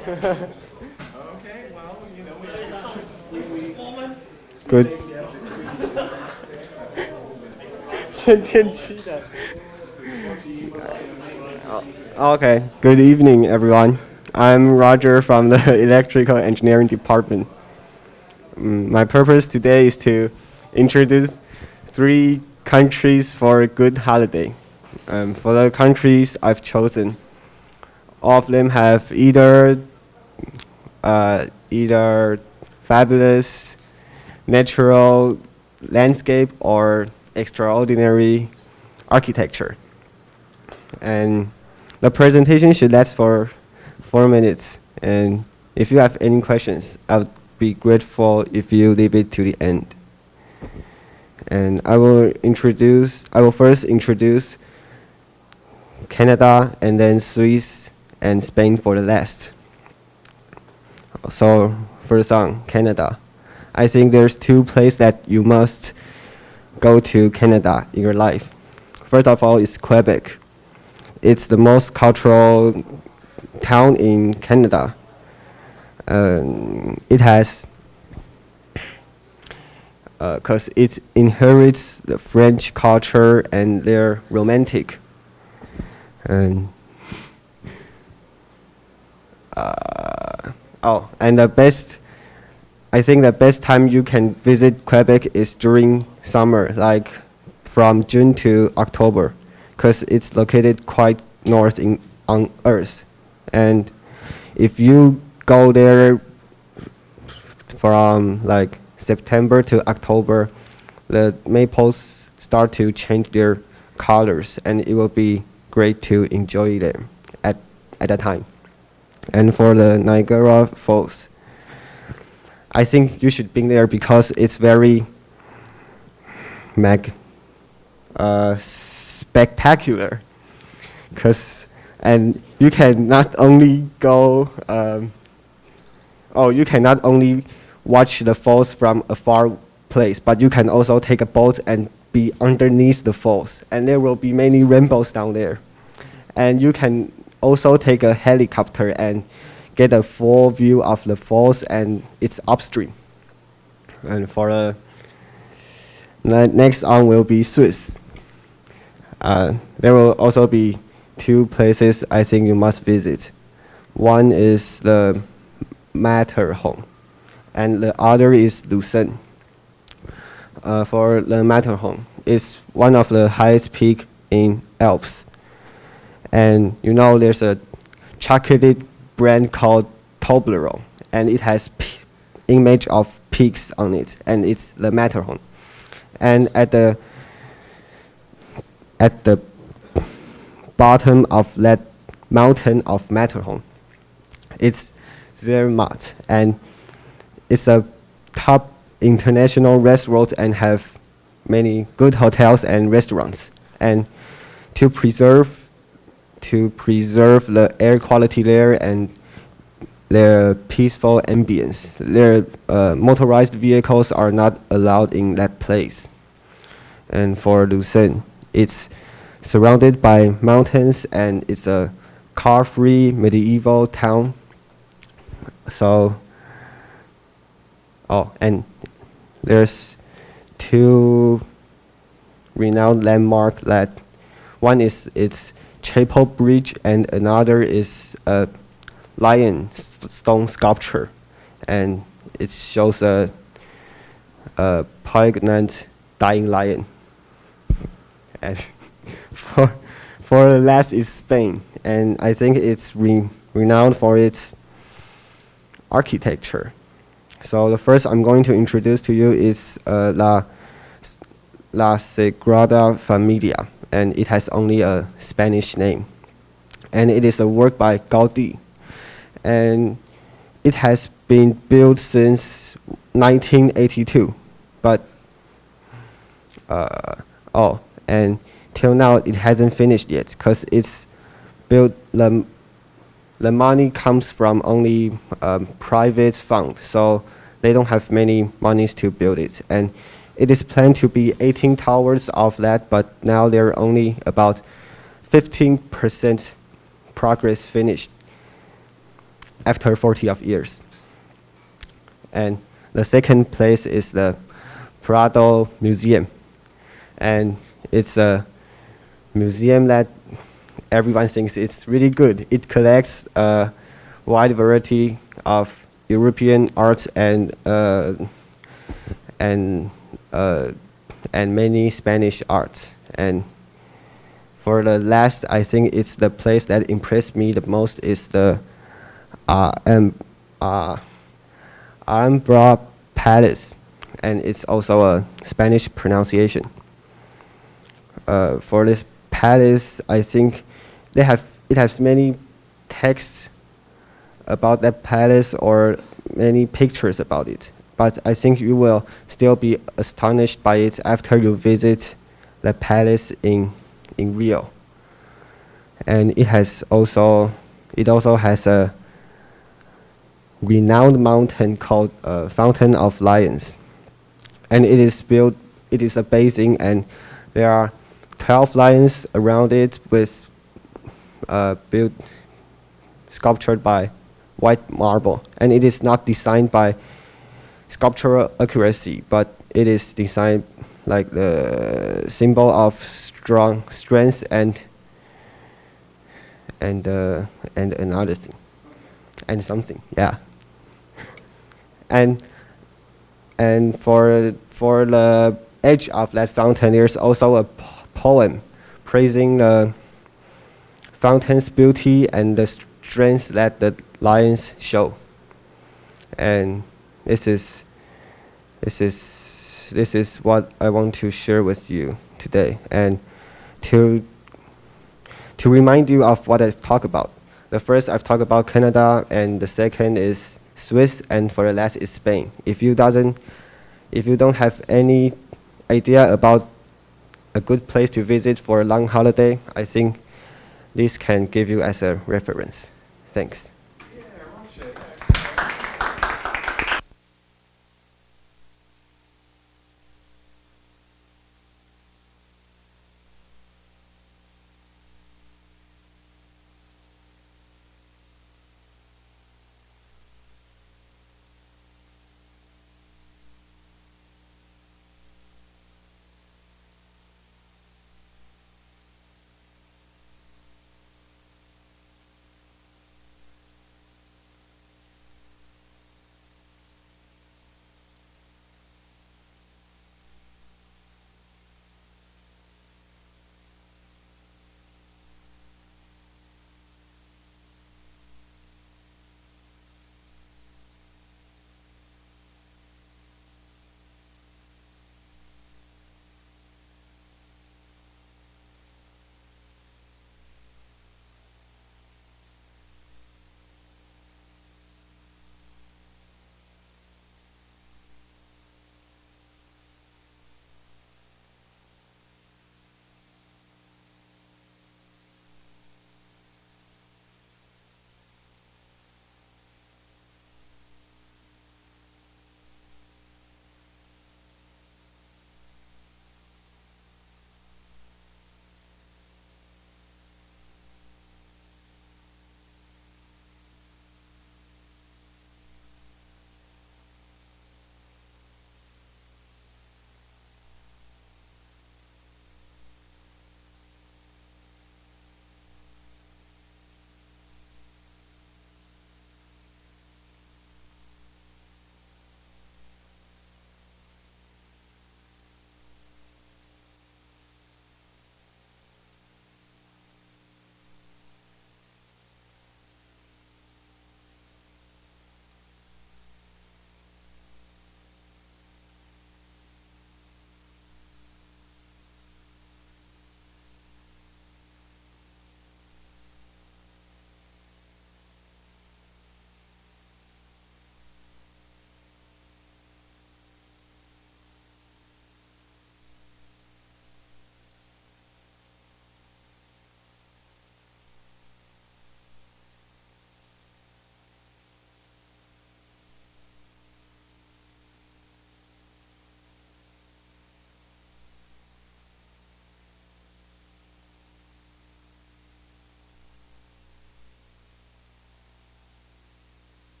A: Okay, well, you know, we
P: Good. 升天期的。Okay, good evening, everyone. I'm Roger from the Electrical Engineering Department. My purpose today is to introduce 3 countries for a good holiday. For the countries I've chosen, all of them have either fabulous natural landscape or extraordinary architecture. And the presentation should last for 4 minutes. And if you have any questions, I would be grateful if you leave it to the end. And I will first introduce Canada, and then Swiss and Spain for the last. So first on Canada. I think there's 2 places that you must go to Canada in your life. First of all is Quebec. It's the most cultural town in Canada. It has, because it inherits the French culture and they're romantic. And I think the best time you can visit Quebec is during summer, like from June to October, because it's located quite north on Earth. And if you go there from like September to October, the maples start to change their colors, and it will be great to enjoy them at that time. And for the Niagara Falls, I think you should be there because it's very spectacular. And you can not only you can not only watch the falls from a far place, but you can also take a boat and be underneath the falls, and there will be many rainbows down there. And you can also take a helicopter and get a full view of the falls and its upstream. And for the next on will be Swiss. There will also be 2 places I think you must visit. One is the Matterhorn, and the other is Lucerne. For the Matterhorn, it's one of the highest peak in Alps. And you know there's a chocolate brand called Toblerone, and it has image of peaks on it, and it's the Matterhorn. And at the bottom of that mountain of Matterhorn, it's Zermatt, and it's a top international restaurant and have many good hotels and restaurants. And to preserve the air quality there and their peaceful ambience, their motorized vehicles are not allowed in that place. And for Lucerne, it's surrounded by mountains and it's a car-free medieval town. So, and there's 2 renowned landmarks that one is its Chapel Bridge and another is a lion stone sculpture, and it shows a pregnant dying lion. And for the last is Spain, and I think it's renowned for its architecture. So the first I'm going to introduce to you is La Sagrada Familia, and it has only a Spanish name. And it is a work by Gaudí. And it has been built since 1982, but and till now it hasn't finished yet because it's built. The money comes from only private fund, so they don't have many monies to build it. And it is planned to be 18 towers of that, but now there are only about 15% progress finished. after 40 of years. And the second place is the Prado Museum. And it's a museum that everyone thinks it's really good. It collects a wide variety of European arts and many Spanish arts. And for the last, I think it's the place that impressed me the most is the Alhambra Palace, and it's also a Spanish pronunciation. For this palace, I think it has many texts about that palace or many pictures about it. But I think you will still be astonished by it after you visit the palace in Rio. And it also has a renowned mountain called Fountain of Lions. And it is a basin, and there are 12 lions around it with sculptured by white marble. And it is not designed by sculptural accuracy, but it is designed like the symbol of strength and another thing, and something, yeah. And for the edge of that fountain, there's also a poem praising the fountain's beauty and the strength that the lions show. And this is what I want to share with you today, and to remind you of what I've talked about. The first I've talked about Canada, and the second is Swiss, and for the last is Spain. If you don't have any idea about a good place to visit for a long holiday, I think this can give you as a reference. Thanks.